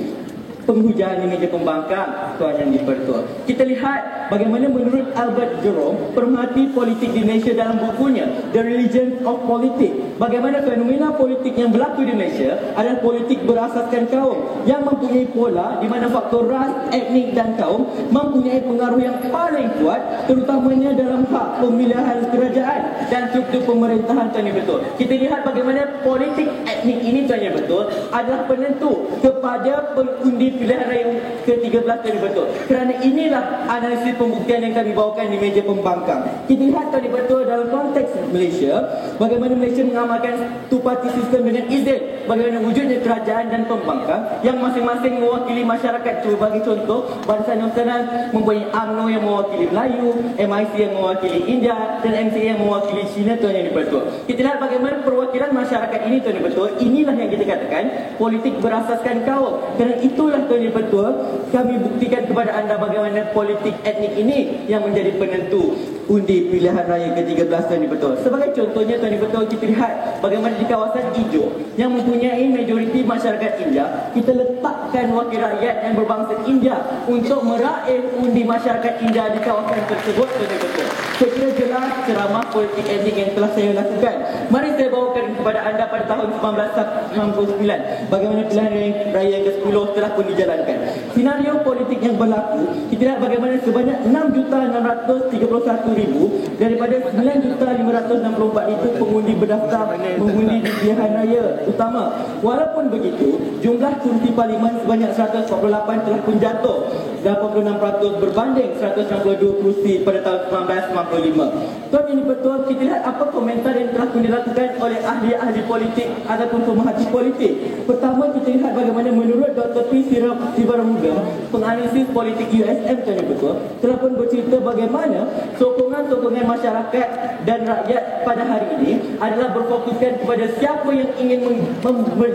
penghujahan di meja pembangkang Tuan Yang di-Pertua. Kita lihat bagaimana menurut Albert Jerome, pemerhati politik di Malaysia dalam bukunya The Religion of Politics, bagaimana fenomena politik yang berlaku di Malaysia adalah politik berasaskan kaum yang mempunyai pola di mana faktor ras, etnik dan kaum mempunyai pengaruh yang paling kuat, terutamanya dalam hak pemilihan kerajaan dan struktur pemerintahan. Tuan Yang Betul, kita lihat bagaimana politik etnik ini Tuan Yang Betul adalah penentu kepada pengundi pilihan raya ke-13 Tuan Yang Betul. Kerana inilah analisis pembuktian yang kami bawakan di meja pembangkang. Kita lihat Tuan Yang Betul dalam konteks Malaysia, bagaimana Malaysia mengamalkan two-party system dengan izin, bagaimana wujudnya kerajaan dan pembangkang yang masing-masing mewakili masyarakat. Cuba bagi contoh, Barisan Nasional mempunyai UMNO yang mewakili Melayu, MIC yang mewakili India dan MCA yang mewakili Cina. Tuan Yang Betul, kita lihat bagaimana perwakilan masyarakat ini Tuan Yang Betul, inilah yang kita katakan politik berasaskan kaum. Kerana itulah Tuan Yang Betul, kami buktikan kepada anda bagaimana politik etnik ini yang menjadi penentu undi pilihan raya ke-13 Tuan Yang Betul. Sebagai contohnya Tuan Yang Betul, kita lihat bagaimana di kawasan Ijo yang mempunyai majoriti masyarakat India, kita letakkan wakil rakyat yang berbangsa India untuk meraih undi masyarakat India di kawasan tersebut. Tuan Yang Betul, saya kira jelas ceramah politik etnik yang telah saya lakukan. Mari saya bawakan kepada anda pada tahun 1999 bagaimana pilihan raya ke-10 telah pun dijalankan. Senario politik yang berlaku, kita lihat bagaimana sebanyak 6,631,000 daripada 9,564 itu pengundi berdaftar mengundi di pilihan raya utama. Walaupun begitu, jumlah kursi parlimen sebanyak 148 telah pun jatuh, 86% berbanding 162 kursi pada tahun 1995. Tuan Yang Betul, kita lihat apa komentar yang telah pun dilakukan oleh ahli-ahli politik ataupun pemerhati politik. Pertama, kita lihat bagaimana menurut Dr. P. Sibarahudang, penganalisis politik USM Tuan Yang Betul, telah pun bercerita bagaimana sokongan masyarakat dan rakyat pada hari ini adalah berfokuskan kepada siapa yang ingin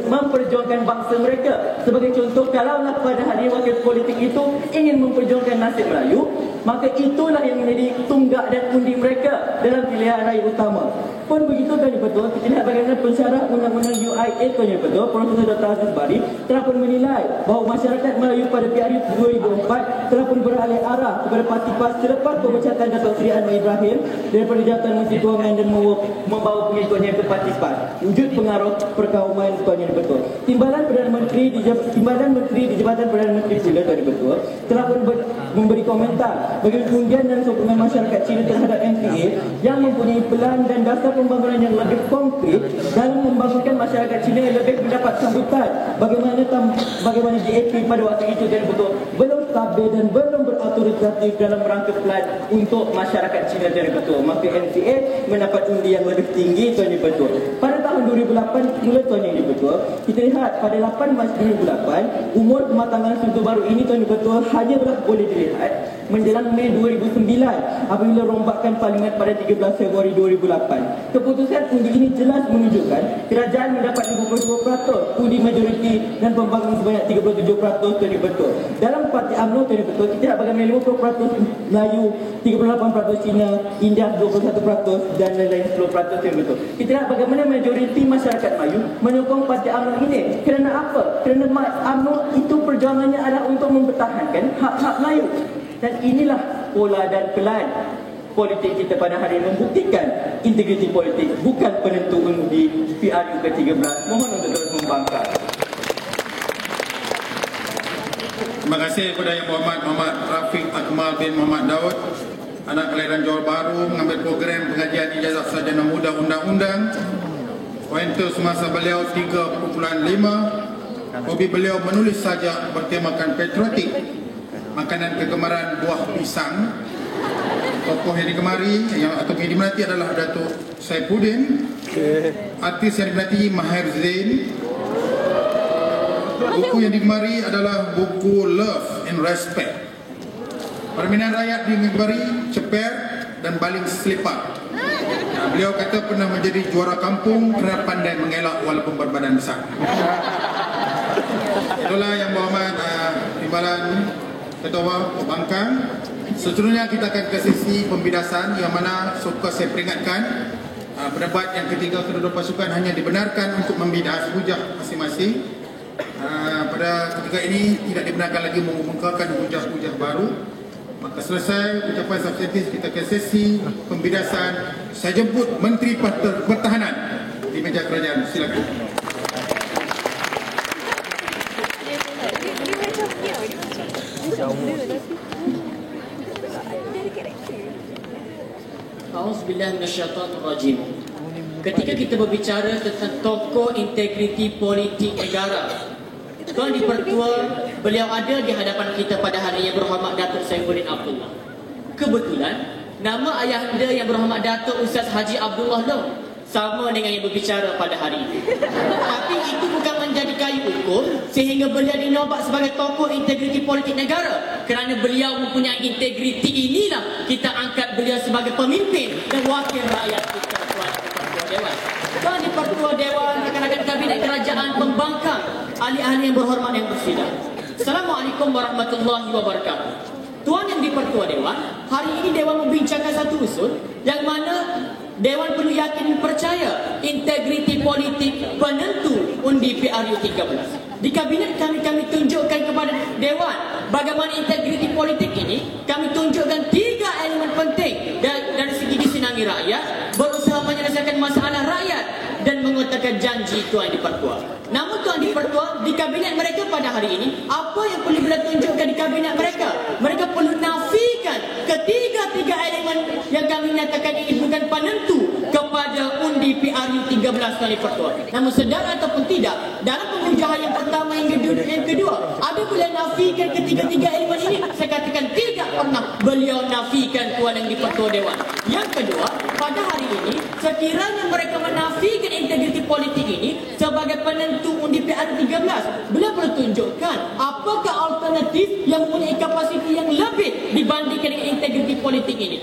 memperjuangkan bangsa mereka. Sebagai contoh, kalaulah pada hari ini wakil politik itu ingin memperjuangkan nasib Melayu, maka itulah yang menjadi tunggak dan undi mereka dalam pilihan raya utama. Pun begitu Tuan Yang Betul, kita lihat bagaimana pensyarah undang-undang UIA Tuan Yang Betul, Profesor Dr. Aziz Bari telah pun menilai bahawa masyarakat Melayu pada PRU 2004 telah pun beralih arah kepada parti PAS selepas pemecatan Datuk Seri Anwar Ibrahim daripada Jabatan Menteri Kewangan dan membawa pengikutnya ke parti PAS. Wujud pengaruh perkauman Tuan Yang Betul. Timbalan Menteri di Jabatan Perdana Menteri pula Tuan Yang Betul telah pun memberi komentar bagi undian dan sokongan masyarakat Cina terhadap MCA yang mempunyai pelan dan dasar pembangunan yang lebih konkret dalam membangunkan masyarakat Cina yang lebih mendapat sambutan. Bagaimana DAP pada waktu itu Tuan Yang Betul belum stabil dan belum berautoritatif dalam rangka pelan untuk masyarakat Cina Tuan Yang Betul. Maka MCA mendapat undi yang lebih tinggi Tuan Yang Betul. Pada tahun 2008 mula Tuan Yang Betul, kita lihat pada 8 Mac 2008 umur kematangan struktur baru ini Tuan Yang Betul hanya boleh dilihat menjelang Mei 2009 apabila rombakan parlimen pada 13 Februari 2008. Keputusan undi ini jelas menunjukkan kerajaan mendapat 52%, undi majoriti dan pembangkang sebanyak 37% Tuan Yang Betul. Dalam parti UMNO Tuan Yang Betul, kita lihat bagaimana 50% Melayu, 38% Cina, India 21% dan lain-lain 10% Tuan Yang Betul. Kita lihat bagaimana majoriti masyarakat Melayu menyokong parti UMNO ini. Kerana apa? Kerana UMNO itu perjuangannya adalah untuk mempertahankan hak-hak Melayu. Dan inilah pola dan pelan politik kita pada hari ini membuktikan integriti politik bukan penentu undi PRU ke-13. Mohon untuk terus membangkang. Terima kasih kepada Yang Berhormat Muhammad Rafiq Akmal bin Muhammad Daud, anak kelahiran Johor Bahru, mengambil program pengajian ijazah sarjana muda undang-undang. Pointer semasa beliau 3.5. Hobi beliau menulis sajak bertemakan patriotik, makanan kegemaran buah pisang. Tokoh yang digemari atau yang diminati adalah Datuk Saifuddin. Artis yang diminati Maher Zain. Buku yang digemari adalah buku Love and Respect. Permainan rakyat digemari Ceper dan Baling Selipak. Beliau kata pernah menjadi juara kampung kerana pandai mengelak walaupun berbadan besar. Itulah Yang Berhormat Timbalan Ketua Pembangkang. Seterusnya kita akan ke sesi pembidasan yang mana suka saya peringatkan pendapat yang ketiga kedua pasukan hanya dibenarkan untuk membidas hujah masing-masing. Pada ketika ini tidak dibenarkan lagi mengumumkakan hujah-hujah baru. Maka selesai ucapan substantif, kita ke sesi pembidasan. Saya jemput Menteri Pertahanan di meja kerajaan. Silakan. Auzubillahi minasyaitonirrajim. Ketika kita berbicara tentang tokoh integriti politik negara, Tuan Dipertua, beliau ada di hadapan kita pada hari yang berhormat Datuk Saifuddin Abdullah. Kebetulan nama ayahanda yang berhormat Datuk Ustaz Haji Abdullah Long sama dengan yang berbicara pada hari ini. Tapi itu bukan menjadi kayu ukur sehingga beliau dinobat sebagai tokoh integriti politik negara. Kerana beliau mempunyai integriti inilah kita angkat beliau sebagai pemimpin dan wakil rakyat kita, Tuan Dipertua Dewan. Tuan Dipertua Dewan, rakan-rakan kabinet kerajaan pembangkang, ahli-ahli yang berhormat yang bersidang. Assalamualaikum warahmatullahi wabarakatuh. Tuan yang Dipertua Dewan, hari ini Dewan membincangkan satu usul yang mana Dewan perlu yakin percaya integriti politik penentu undi PRU 13. Di kabinet kami tunjukkan kepada Dewan bagaimana integriti politik ini kami tunjukkan 3 elemen penting dari segi disenangi rakyat, berusaha menyelesaikan masalah rakyat dan mengutarakan janji Tuan Dipertua. Namun Tuan Dipertua, di kabinet mereka pada hari ini, apa yang perlu beliau tunjukkan di kabinet mereka? Mereka perlu nafikan ketiga-tiga elemen yang kami nyatakan ini bukan penentu kepada undi PRU 13 Tuan Dipertua. Namun sedar ataupun tidak, dalam pengujahan yang pertama yang kedua, ada beliau nafikan ketiga-tiga elemen ini? Saya katakan tidak pernah beliau nafikan Tuan yang Dipertua Dewan. Yang kedua, pada hari ini, sekiranya mereka menafikan integriti politik ini sebagai penentu undi PRU 13, beliau perlu tunjukkan apakah alternatif yang mempunyai kapasiti yang lebih dibandingkan dengan integriti politik ini.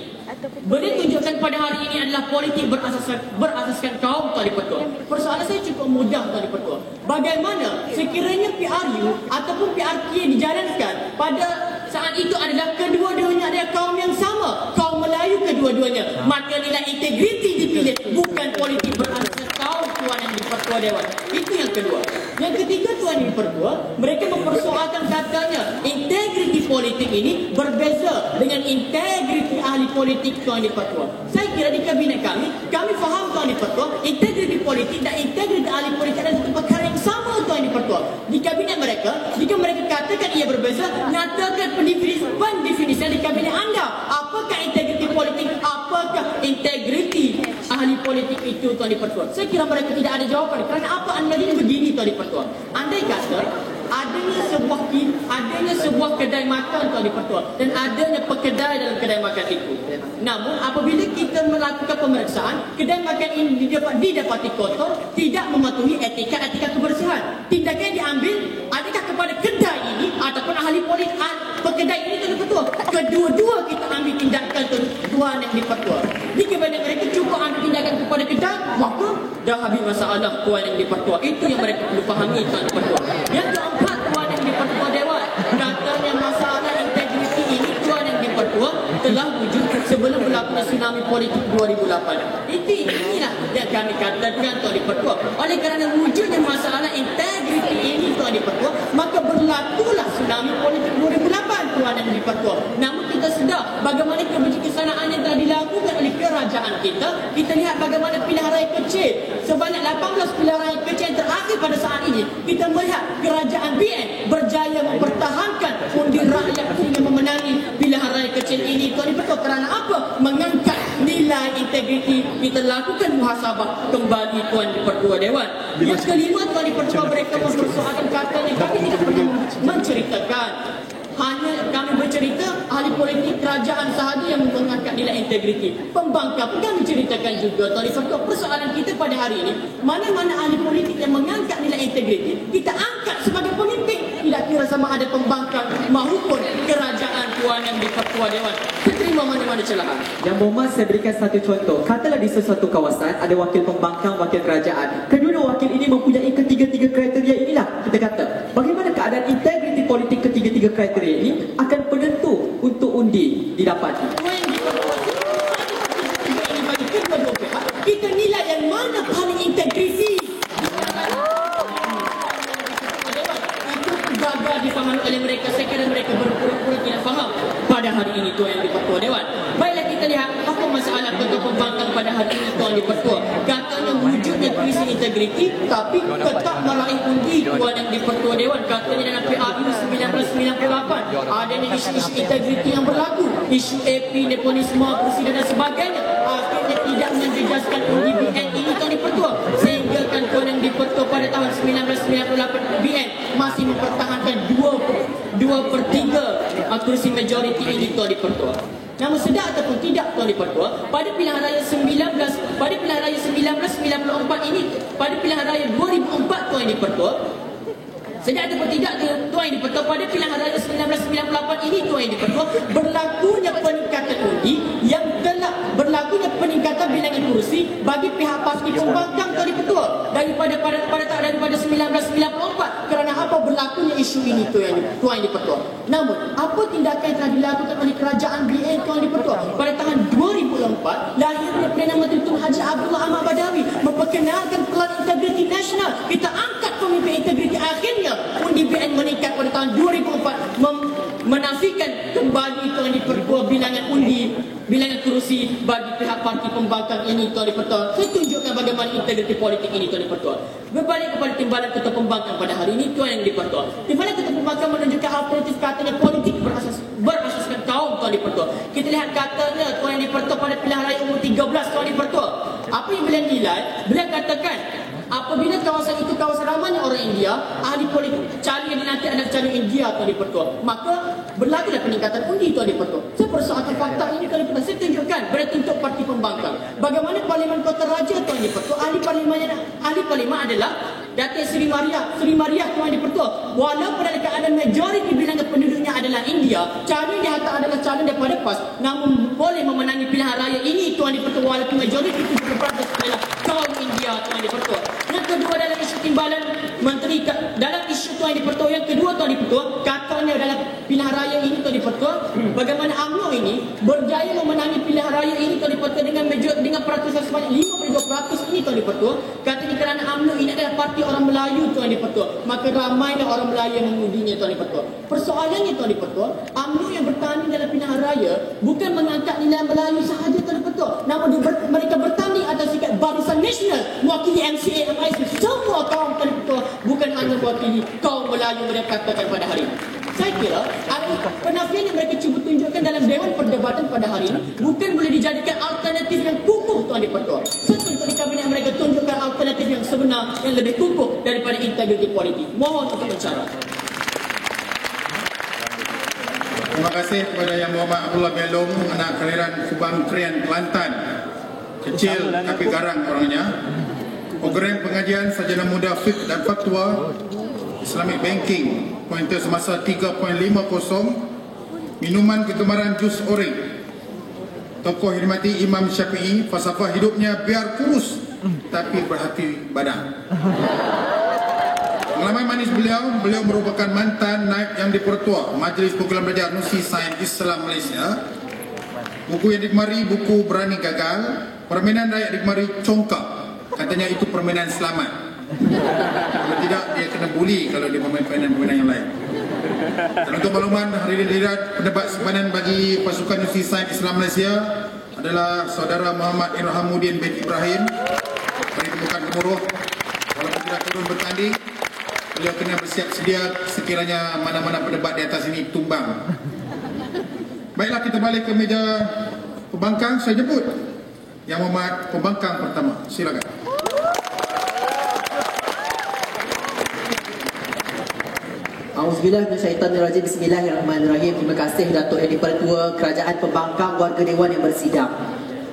Beliau tunjukkan pada hari ini adalah politik berasaskan kaum, Tuan Dipertua. Persoalan saya cukup mudah, Tuan Dipertua. Bagaimana sekiranya PRU ataupun PRK dijalankan pada saat itu adalah kedua-duanya adalah kaum yang sama, kaum Melayu kedua-duanya, maka nilai integriti dipilih, bukan politik berasaskan kaum, Tuan yang Dipertua Dewan. Itu yang kedua. Yang ketiga, Tuan Dipertua, mereka mempersoalkan katanya integriti politik ini berbeza dengan integriti ahli politik Tuan Dipertua. Saya kira di kabinet kami faham, Tuan Dipertua, integriti politik dan integriti ahli politik adalah satu perkara yang sama, Tuan Dipertua. Di kabinet mereka, jika mereka katakan ia berbeza, nyatakan pendefinisian di kabinet anda. Apakah integriti politik, apakah integriti ahli politik itu, Tuan Dipertua? Saya kira mereka tidak ada jawapan. Kerana apa anda ini begini, Tuan Dipertua? Andai kata adanya sebuah kedai makan, Tuan Dipertua, dan adanya pekedai dalam kedai makan itu. Namun apabila kita melakukan pemeriksaan, kedai makan ini didapati kotor, tidak mematuhi etika kebersihan. Tindakan yang diambil adakah kepada kedai ini ataupun ahli politik pekedai ini, Tuan Dipertua? Kedua-dua kita ambil tindakan, Tuan yang Dipertua. Jika mereka cukup ambil tindakan kepada kedai, maka dah habis masalah, Tuan yang Dipertua. Itu yang mereka perlu fahami, Tuan Dipertua. Yang keempat, Tuan yang Dipertua Dewan, katanya masalah integriti ini, Tuan yang Dipertua, telah wujud sebelum berlakunya tsunami politik 2008. Inilah yang kami katakan, Tuan Dipertua. Oleh kerana wujudnya masalah integriti ini, Tuan Dipertua, maka berlakulah tsunami politik 2008, Tuan yang Dipertua. Namun kita sedar bagaimana kebijaksanaan yang telah dilakukan oleh kerajaan kita. Kita lihat bagaimana pilihan raya kecil, sebanyak 18 pilihan raya kecil yang terakhir pada saat ini. Kita melihat kerajaan BN berjaya mempertahankan undi rakyat sehingga memenangi pilihan raya kecil ini, Tuan Dipertua. Kerana apa? Mengangkat nilai integriti. Kita lakukan muhasabah kembali, Tuan Dipertua Dewan. Yang kelima, Tuan Dipertua, mereka mempersoalkan katanya kami tidak pernah menceritakan. Hanya kami bercerita ahli politik kerajaan sahaja yang mengangkat nilai integriti. Pembangkang pun kami ceritakan juga, Tuan Dipertua. Persoalan kita pada hari ini, mana-mana ahli politik yang mengangkat nilai integriti, kita angkat sebagai pemimpin. Tidak kira sama ada pembangkang maupun kerajaan, Tuan yang Dipertua Dewan. Terima mana-mana celahan. Yang berhormat, saya berikan satu contoh. Katalah di sesuatu kawasan ada wakil pembangkang, wakil kerajaan. Kedua wakil ini mempunyai ketiga-tiga kriteria inilah. Kita kata, bagaimana keadaan integriti politik ketiga-tiga kriteria ini akan penentu untuk undi di didapati. Tuan Yang di-Pertua ini bagi kedua-dua pihak, kita nilai yang mana paling integritas. Itu gagal difahami oleh mereka. Saya kira mereka berpura-pura tidak faham pada hari ini Tuan Yang di-Pertua Dewan. Baiklah kita lihat apa masalah Kota Pembangkang pada hari ini Tuan Yang di-Pertua. Katanya wujudnya krisis integriti tapi tetap meraih undi Tuan Yang di-Pertua Dewan. Katanya dalam PRU 1998 adanya isu-isu integriti yang berlaku, isu AP, nepotisme, presiden dan sebagainya. Akhirnya tidak menjejaskan undi BN ini Tuan di-Pertua, sehingga kan Tuan Yang di-Pertua pada tahun 1998 BN masih mempertahankan 2/3 kursi majoriti ini Tuan di-Pertua. Namun sedar ataupun tidak Tuan di-Pertua, pada pilihan raya 1994 ini, pada pilihan raya 2004 Tuan di-Pertua, sedar ataupun tidak Tuan Yang di-Pertua, pada pilihan raya 1998 ini Tuan Yang di-Pertua, berlakunya peningkatan undi yang telah berlakunya peningkatan bilangan kursi bagi pihak parti pembangkang Tuan di-Pertua daripada 1994. Kerana apa berlakunya isu ini Tuan Yang di-Pertua. Namun apa tindakan yang telah dilakukan oleh kerajaan BN Tuan di-Pertua pada tahun 2004, lahirnya Perdana Menteri Tun Haji Abdullah Ahmad Badawi memperkenalkan pelan integriti nasional. Kita angkat pemimpin integriti, akhirnya undi BN meningkat pada tahun 2004, menafikan kembali Tuan di-Pertua bilangan kerusi bagi pihak parti pembangkang ini Tuan di-Pertua. Saya tunjukkan bagaimana integriti politik ini Tuan di-Pertua. Berbalik kepada timbalan Ketua Pembangkang pada hari ini Tuan Yang di-Pertua. Timbalan Ketua Pembangkang menunjukkan alternatif katanya politik berasaskan kaum Tuan di-Pertua. Kita lihat katanya Tuan Yang di-Pertua pada pilihan raya umur 13 Tuan di-Pertua. Apa yang beliau nilai? Beliau katakan apabila kawasan itu kawasan ramainya orang India, ahli politik calon yang dinanti adalah calon India Tuan di-Pertua, maka berlakulah peningkatan undi Tuan di-Pertua. Saya persoalkan fakta ini Tuan di-Pertua. Saya tunjukkan bertuntut parti pembangkang bagaimana Parlimen Kota Raja Tuan di-Pertua, ahli parlimen adalah Datuk Seri Maria Tuan di-Pertua. Walaupun dalam keadaan majoriti bilangan penduduknya adalah India, calon yang dihantar adalah calon daripada PAS, namun boleh memenangi pilihan raya ini Tuan di-Pertua walaupun majoriti 70% adalah kaum India Tuan di-Pertua. Yang kedua dalam isu timbalan menteri, dalam isu Tuan di-Pertua yang kedua Tuan di-Pertua, katanya dalam pilihan raya ini Tuan di-Pertua, bagaimana UMNO ini berjaya memenangi pilihan raya ini Tuan di-Pertua dengan peratusan sebanyak 52% ini Tuan di-Pertua. Katanya kerana UMNO ini adalah parti orang Melayu Tuan di-Pertua, maka ramainya orang Melayu yang mengudinya Tuan di-Pertua. Persoalannya Tuan di-Pertua, UMNO yang bertanding dalam pilihan raya bukan mengangkat nilai Melayu sahaja Tuan di-Pertua, namun mereka bertanding atas sikap Barisan Nasional mewakili MCA, MIC, semua kaum Tuan di-Pertua, bukan hanya mewakili kaum Melayu mereka katakan pada hari ini. Saya kira penafian yang mereka cuba tunjukkan dalam Dewan Perdebatan pada hari ini bukan boleh dijadikan alternatif yang kukuh Tuan di-Pertua. Setuju di kabinet mereka tunjukkan alternatif yang sebenar yang lebih kukuh daripada integriti politik. Mohon untuk mencara. Terima kasih kepada Yang Muhammad Abdullah Belong, anak kelahiran Subang Krian, Kelantan. Kecil tapi garang orangnya. Program pengajian sarjana muda fiqh dan fatwa Islamic Banking, pointer semasa 3.50. Minuman kegemaran jus oren. Tokoh hormati Imam Syafi'i, falsafah hidupnya biar kurus tapi berhati badan. Pengalaman manis beliau merupakan mantan naib Yang di-Pertua Majlis Pukulan Belajar Nusi Sains Islam Malaysia. Buku yang digemari buku Berani Gagal, permainan rakyat digemari congkak. Katanya itu permainan selamat. Kalau tidak dia kena bully kalau dia bermain permainan yang lain. Dan untuk makluman, hadirin hadirat, pendebat simpanan bagi pasukan Nusi Sains Islam Malaysia adalah saudara Muhammad Irhamuddin bin Ibrahim dari Temukan Gemuruh. Walaupun tidak turun bertanding, beliau kena bersiap sedia sekiranya mana-mana pendebat di atas ini tumbang. Baiklah, kita balik ke meja pembangkang. Saya jemput Yang Muhammad pembangkang pertama. Silakan. Auzubillah minasyaitanirrajim. Bismillahirrahmanirrahim. Terima kasih Datuk Yang di-Pertua Kerajaan Pembangkang, warga dewan yang bersidang.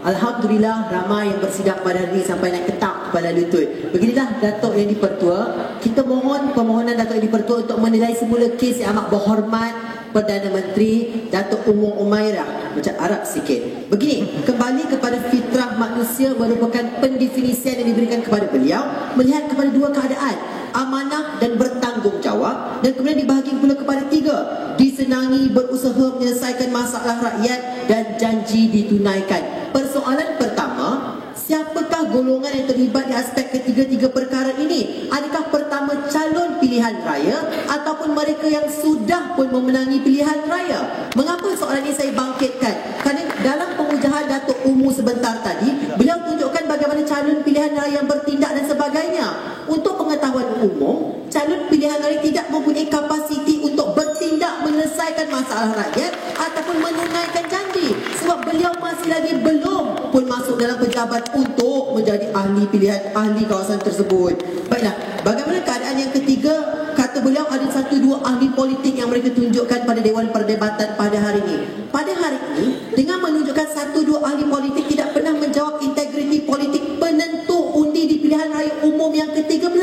Alhamdulillah ramai yang bersidang pada hari ini sampai naik ketak kepala lutut. Beginilah Datuk Yang di-Pertua, kita mohon permohonan Datuk Yang di-Pertua untuk menilai semula kes yang amat berhormat Perdana Menteri Datuk Ummu Umairah. Macam Arab sikit. Begini, kembali kepada fitrah manusia merupakan pendefinisian yang diberikan kepada beliau melihat kepada dua keadaan, amanah dan bertanggungjawab, dan kemudian dibahagi pula kepada tiga, disenangi, berusaha menyelesaikan masalah rakyat dan janji ditunaikan. Persoalan pertama, siapakah golongan yang terlibat di aspek ketiga-tiga perkara ini? Adakah pertama calon pilihan raya ataupun mereka yang sudah pun memenangi pilihan raya? Mengapa soalan ini saya bangkitkan? Kerana dalam pengujahan Datuk Ummu sebentar tadi, beliau tunjukkan bagaimana calon pilihan raya yang bertindak dan sebagainya. Untuk pengetahuan umum, calon pilihan raya tidak mempunyai kapasiti untuk bertindak menyelesaikan masalah rakyat ataupun menunaikan janji, sebab beliau masih lagi belum pun masuk dalam pejabat untuk menjadi ahli pilihan, ahli kawasan tersebut. Baiklah, bagaimana keadaan yang ketiga? Kata beliau ada 1-2 ahli politik yang mereka tunjukkan pada Dewan Perdebatan pada hari ini. Pada hari ini, dengan menunjukkan 1-2 ahli politik tidak pernah menjawab integriti politik penentu undi di pilihan raya umum yang ke-13.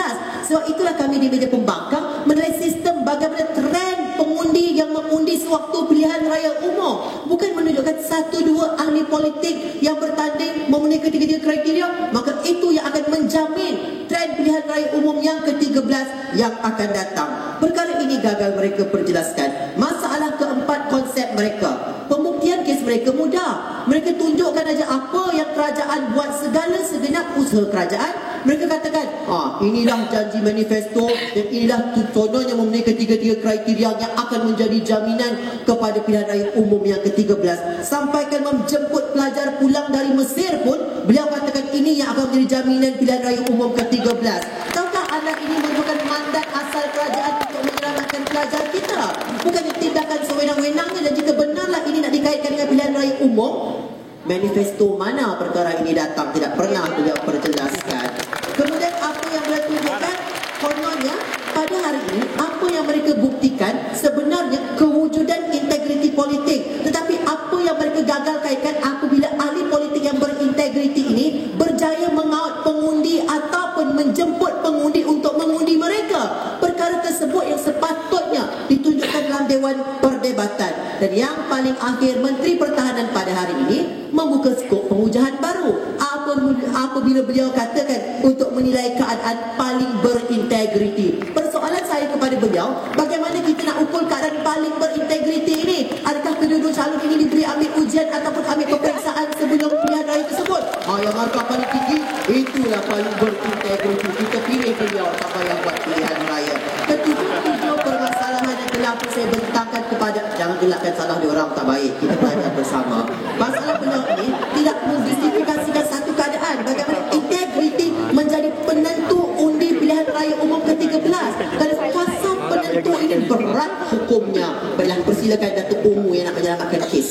Sebab itulah kami di meja pembangkang menilai sistem bagaimana trend pengundi yang mengundi sewaktu pilihan raya umum, bukan menunjukkan 1-2 ahli politik yang bertanding memenuhi ketiga-tiga kriteria, maka itu yang akan menjamin trend pilihan raya umum yang ke-13 yang akan datang. Perkara ini gagal mereka perjelaskan. Masalah keempat, konsep mereka. Pembuktian kes mereka mudah. Mereka tunjukkan aja apa yang kerajaan buat, segala segenap usaha kerajaan. Mereka katakan, inilah janji manifesto dan inilah contohnya memenuhi ketiga-tiga kriteria yang akan menjadi jaminan kepada pilihan raya umum yang ke-13. Sampaikan menjemput pelajar pulang dari Mesir pun, beliau katakan ini yang akan menjadi jaminan pilihan raya umum ke-13. Tahukah anda ini merupakan mandat asal kerajaan untuk menyelamatkan pelajar kita, bukan tindakan sewenang-wenangnya. Dan jika benarlah ini nak dikaitkan dengan pilihan raya umum, manifesto mana perkara ini datang? Tidak pernah beliau perjelaskan. Kemudian apa yang beliau tunjukkan? Kononnya pada hari ini apa yang mereka buktikan sebenarnya kewujudan integriti politik. Tetapi apa yang mereka gagal kaitkan apabila ahli politik yang berintegriti ini berjaya mengawal pengundi ataupun menjemput pengundi untuk mengundi mereka. Perkara tersebut yang sepatutnya ditunjukkan dalam Dewan Perdebatan. Dan yang paling akhir, Menteri Pertahanan pada hari ini membuka skop pengujahan baru. Apabila beliau katakan untuk menilai keadaan paling berintegriti. Persoalan saya kepada beliau, bagaimana kita nak ukur keadaan paling berintegriti ini? Adakah kedua-dua calon ini diberi ambil ujian ataupun ambil peperiksaan sebelum pilihan raya tersebut? Yang markah paling tinggi, itulah paling berintegriti. Kita pilih beliau siapa yang buat pilihan raya. Ketujuh permasalahan yang telah saya bentangkan kepada, jangan gelakkan salah diorang, tak baik. Kita belajar bersama. Masalah beliau ini tidak menjustifikasikan satu keadaan bagaimana integriti menjadi penentu undi pilihan raya umum ke-13. Kalau kuasa penentu ini berat hukumnya. Baiklah, persilakan Datuk Ummu yang nak menyelamatkan kes.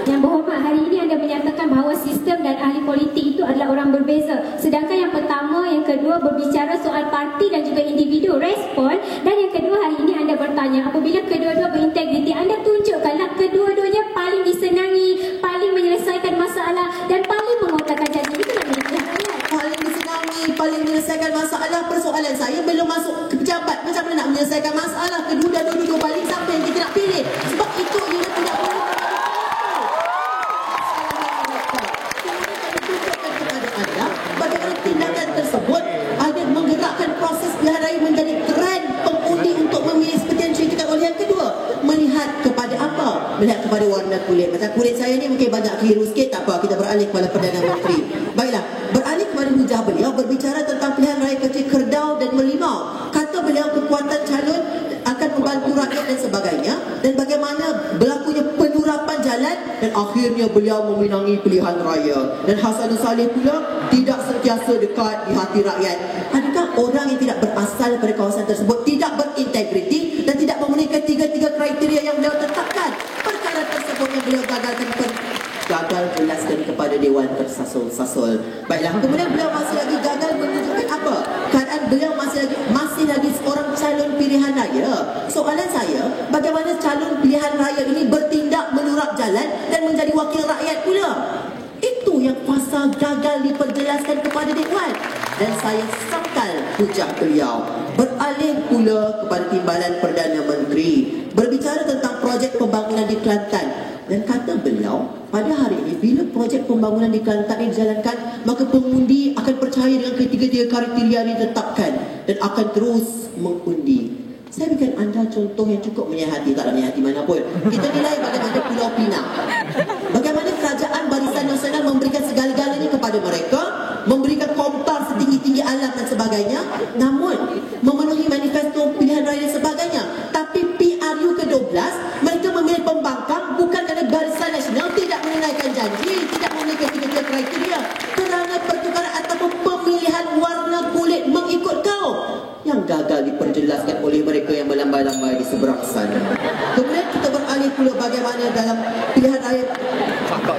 Yang berhormat, hari ini anda menyatakan bahawa sistem dan ahli politik itu adalah orang berbeza. Sedangkan yang pertama, yang kedua berbicara soal parti dan juga individu, respon. Dan yang kedua hari ini anda bertanya, apabila kedua-dua berintegriti, anda tunjukkanlah kedua-duanya paling disenangi, paling menyelesaikan masalah dan paling mengutarakan janji. Itulah pilihan rakyat. Paling disenangi, paling menyelesaikan masalah. Persoalan saya, belum masuk ke pejabat, macam mana nak menyelesaikan masalah? Kedua-dua paling, siapa yang kita nak pilih? Sebab itu ialah tidak boleh. Tindakan tersebut agar menggerakkan proses pilihan raya menjadi trend pengundi untuk memilih seperti yang diceritakan oleh yang kedua. Melihat kepada apa? Melihat kepada warna kulit. Macam kulit saya ni mungkin banyak keliru sikit, tak apa, kita beralih kepada Perdana Menteri. Baiklah, beralih kepada hujah beliau berbicara tentang pilihan raya kecil Kerbau dan Merlimau. Kata beliau kekuatan calon akan membantu rakyat dan sebagainya, dan bagaimana berlakunya penurapan jalan, dan akhirnya beliau memenangi pilihan raya. Dan Hasanul Saleh pula tidak sentiasa dekat di hati rakyat. Adakah orang yang tidak berasal pada kawasan tersebut tidak berintegriti dan tidak memenuhi ketiga-tiga kriteria yang beliau tetapkan? Perkara tersebut yang beliau gagal jelaskan kepada Dewan tersasul-sasul. Baiklah, kemudian beliau masih lagi gagal menunjukkan apa? Keadaan beliau masih lagi seorang calon pilihan raya. Soalan saya, bagaimana calon pilihan raya ini bertindak menurap jalan dan menjadi wakil rakyat pula? Itu yang kuasa gagal diperjelaskan kepada Dewan. Dan saya sangkal hujah beliau. Beralih pula kepada Timbalan Perdana Menteri, berbicara tentang projek pembangunan di Kelantan, dan kata beliau pada hari ini bila projek pembangunan di Kelantan ini dijalankan, maka pengundi akan percaya dengan ketiga-tiga kriteria yang ditetapkan dan akan terus mengundi. Saya berikan anda contoh yang cukup menyayati, tak ada menyayati manapun. Kita nilai bagaimana Pulau Pinang, bagaimana kerajaan Barisan Nasional memberikan segala-galanya kepada mereka, memberikan kompar setinggi-tinggi alam dan sebagainya, namun memenuhi manifesto pilihan raya dan sebagainya. Tapi PRU ke-12 mereka memilih pembangkang bukan kerana Barisan Nasional tidak menunaikan janji, tidak memiliki ketiga kriteria, kerana pertukaran ataupun pemilihan warna kulit mengikut kaum yang gagal diperjelaskan oleh mereka yang melambai-lambai di seberang sana. Kemudian kita beralih pula bagaimana dalam pilihan raya,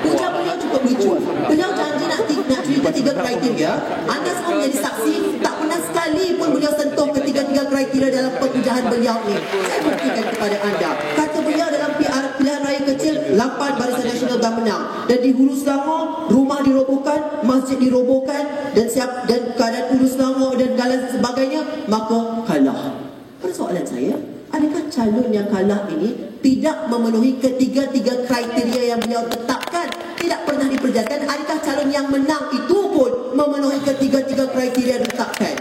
ujar beliau cukup lucu. Beliau janji nak cerita tiga kriteria. Anda semua menjadi saksi, tak pernah sekali pun beliau sentuh ketiga-tiga kriteria dalam pengujahan beliau ni. Saya buktikan kepada anda. Kata beliau dalam pilihan raya kecil, 8 Barisan Nasional dah menang. Dan di Hulu Selangor, rumah dirobohkan, masjid dirobohkan, dan keadaan Hulu Selangor dan Galan dan sebagainya, maka kalah. Persoalan saya, adakah calon yang kalah ini tidak memenuhi ketiga-tiga kriteria yang beliau tetapkan, tidak pernah diperlihatkan? Adakah calon yang menang itu pun memenuhi ketiga-tiga kriteria yang ditetapkan?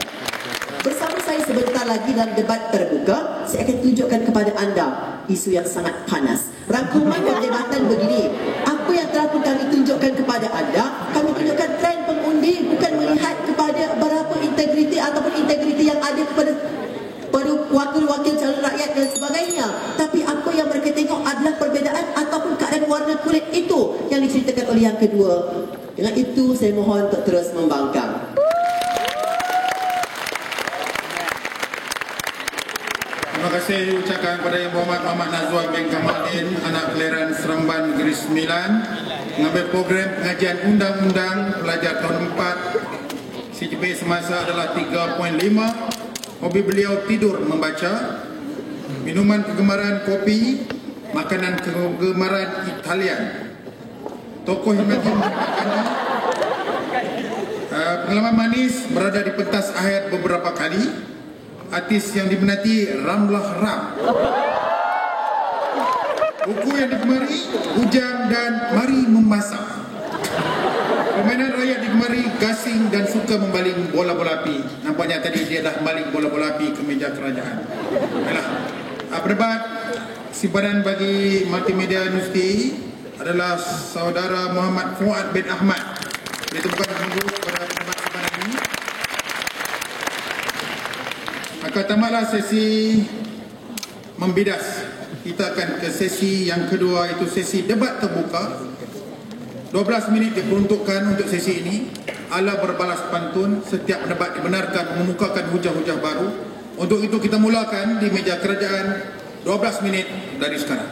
Bersama saya sebentar lagi dalam debat terbuka, saya akan tunjukkan kepada anda isu yang sangat panas. Rangkuman perdebatan begini, apa yang telah pun kami tunjukkan kepada anda, kami tunjukkan trend pengundi, bukan melihat kepada berapa integriti ataupun integriti yang ada kepada wakil-wakil calon rakyat dan sebagainya. Tapi apa yang mereka tengok adalah perbezaan ataupun keadaan warna kulit itu yang diceritakan oleh yang kedua. Dengan itu saya mohon untuk terus membangkang. Terima kasih ucapkan kepada Yang Berhormat Muhammad Nazwa bin Kamaluddin, anak kelahiran Seremban Negeri Sembilan, mengambil program pengajian undang-undang pelajar tahun 4. CGPA semasa adalah 3.5. Hobi beliau tidur membaca, minuman kegemaran kopi, makanan kegemaran Italian. Tokoh yang lagi pengalaman manis berada di pentas akhir beberapa kali. Artis yang diminati Ramlah Ram. Buku yang digemari Ujang dan Mari Memasak. Permainan rakyat digemari gasing dan suka membaling bola-bola api. Nampaknya tadi dia dah membaling bola-bola api ke meja kerajaan. Baiklah. Berdebat simpanan bagi Multimedia News TV adalah saudara Muhammad Fuad bin Ahmad. Ditemukan dulu pada perdebat simpanan ini. Maka tamatlah sesi membidas. Kita akan ke sesi yang kedua, iaitu sesi debat terbuka. 12 minit diperuntukkan untuk sesi ini. Ala berbalas pantun, setiap pendebat dibenarkan mengemukakan hujah-hujah baru. Untuk itu kita mulakan di meja kerajaan 12 minit dari sekarang.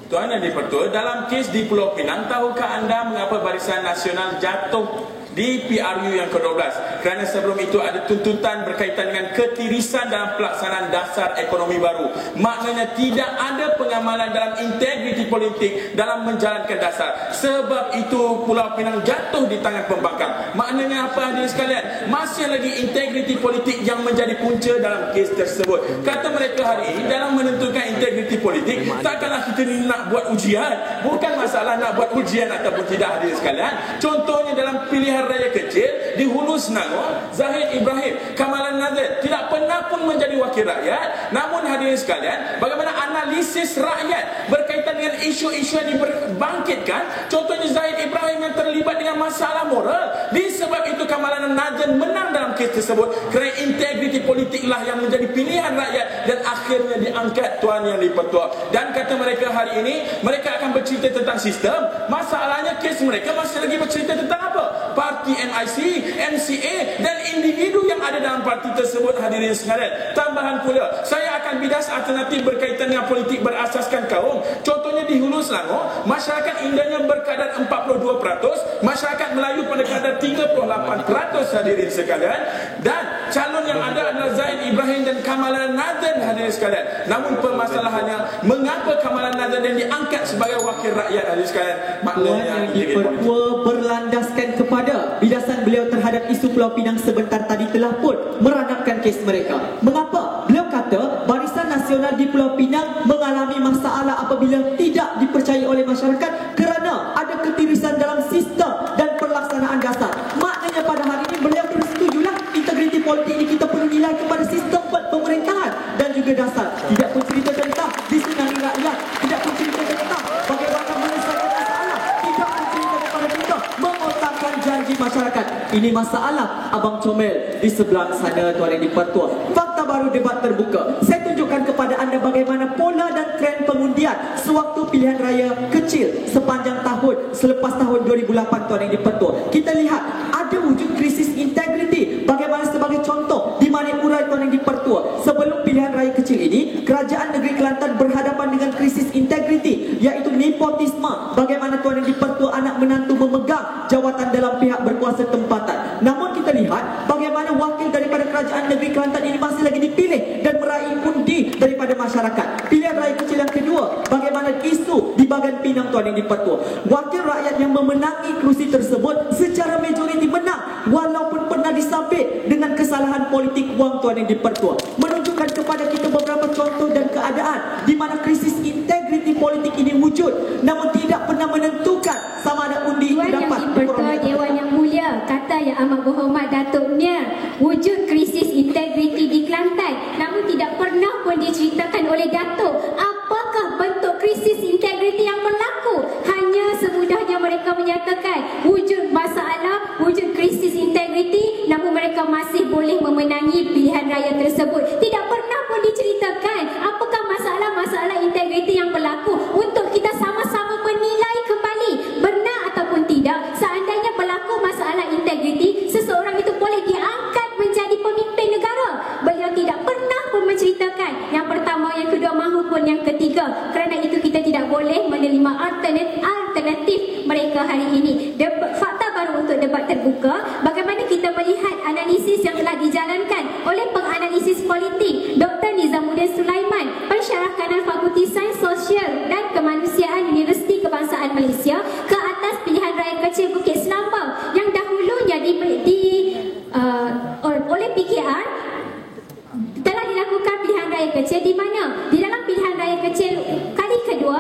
Tuan Yang di-Pertua, dalam kes di Pulau Pinang, tahukah anda mengapa Barisan Nasional jatuh di PRU yang ke-12? Kerana sebelum itu ada tuntutan berkaitan dengan ketirisan dalam pelaksanaan dasar ekonomi baru. Maknanya tidak ada pengamalan dalam integriti politik dalam menjalankan dasar. Sebab itu Pulau Pinang jatuh di tangan pembangkang. Maknanya apa, hadirin sekalian? Masih lagi integriti politik yang menjadi punca dalam kes tersebut. Kata mereka hari ini, dalam menentukan integriti politik, takkanlah kita ni nak buat ujian. Bukan masalah nak buat ujian ataupun tidak, hadirin sekalian. Contohnya dalam pilihan raya kecil di Hulu Selangor, Zahid Ibrahim, Kamalan Nazir tidak pernah pun menjadi wakil rakyat. Namun hadirin sekalian, bagaimana analisis rakyat berkaitan dengan isu-isu yang dibangkitkan, contohnya Zahid Ibrahim yang terlibat dengan masalah moral. Disebab itu Kamalan Nazir menang dalam kes tersebut kerana integriti politiklah yang menjadi pilihan rakyat dan akhirnya diangkat, Tuan Yang di-Pertua. Dan kata mereka hari ini, mereka akan bercerita tentang sistem. Masalahnya kes mereka masih lagi bercerita tentang apa? Parti MIC, MCA dan individu yang ada dalam parti tersebut, hadirin sekalian. Tambahan pula, saya akan bidas alternatif berkaitan dengan politik berasaskan kaum. Contohnya di Hulu Selangor, masyarakat indahnya berkadar 42%, masyarakat Melayu pada kadar 38%, hadirin sekalian. Dan calon yang ada adalah Zahid Ibrahim dan Kamalan Nazir, hadirin sekalian. Namun permasalahannya, mengapa Kamalan Nazir yang diangkat sebagai wakil rakyat, hadirin sekalian? Tuan Yang di-Pertua berlandaskan kepada bidasan beliau terhadap membicarakan isu Pulau Pinang sebentar tadi telah pun meranapkan kes mereka. Mengapa? Beliau kata Barisan Nasional di Pulau Pinang mengalami masalah apabila tidak dipercayai oleh masyarakat kerana ada ketirisan dalam sistem dan pelaksanaan dasar. Maknanya pada hari ini beliau bersetujulah integriti politik ini kita perlu nilai kepada sistem pemerintahan dan juga dasar. Tidak pun cerita tentang disenangi rakyat, tidak pun cerita tentang bagaimana menyelesaikan masalah, tidak pun cerita kepada kita mengotakkan janji masyarakat. Ini masalah Abang Comel di sebelah sana, Tuan Yang di-Pertua. Fakta baru debat terbuka. Saya tunjukkan kepada anda bagaimana pola dan tren pengundian sewaktu pilihan raya kecil sepanjang tahun selepas tahun 2008, Tuan Yang di-Pertua. Kita lihat ada wujud krisis integriti. Bagaimana sebagai contoh di Manik Urai, Tuan Yang di-Pertua, sebelum pilihan raya kecil ini, Kerajaan Negeri Kelantan berhadapan dengan krisis integriti, iaitu nepotisme. Bagaimana, Tuan Yang di-Pertua, anak menantu memegang jawatan dalam pihak berkuasa tempatan. Namun kita lihat bagaimana wakil daripada Kerajaan Negeri Kelantan ini masih lagi dipilih dan meraih undi daripada masyarakat. Pilihan raya kecil yang kedua, bagaimana isu di Bagan Pinang, Tuan Yang di-Pertua, wakil rakyat yang memenangi kerusi tersebut secara majoriti menang walaupun pernah disabit dengan kesalahan politik wang, Tuan Yang di-Pertua. Menunjukkan kepada kita beberapa contoh dan keadaan di mana krisis integriti politik ini wujud namun tidak pernah menentukan sama ada undi itu Dewan Yang dapat di-Pertua, Dewan Yang Mulia, kata Yang Amat Berhormat Datuk Mir, wujud krisis integriti di Kelantan namun tidak pernah pun diceritakan oleh Datuk. Apakah bentuk krisis integriti yang berlaku? Hanya semudahnya mereka menyatakan wujud masalah, wujud krisis integriti, namun mereka masih boleh memenangi pilihan raya tersebut. Tidak pernah pun diceritakan apakah masalah-masalah integriti yang berlaku untuk kita sama-sama menilai kembali benar ataupun tidak. Seandainya berlaku masalah integriti, seseorang itu boleh diangkat menjadi pemimpin negara. Beliau tidak pernah pun menceritakan yang pertama, yang kedua maupun yang ketiga. Kerana itu kita tidak boleh menerima alternatif mereka hari ini. Fakta baru untuk debat terbuka, bagaimana kita melihat analisis yang telah dijalankan oleh penganalisis politik Dr. Nizamuddin Sulaiman, pensyarah kanan Fakulti Sains Sosial dan Kemanusiaan Universiti Kebangsaan Malaysia, ke atas pilihan raya kecil Bukit Selambau yang dahulunya oleh PKR. Telah dilakukan pilihan raya kecil di mana di dalam pilihan raya kecil kali kedua,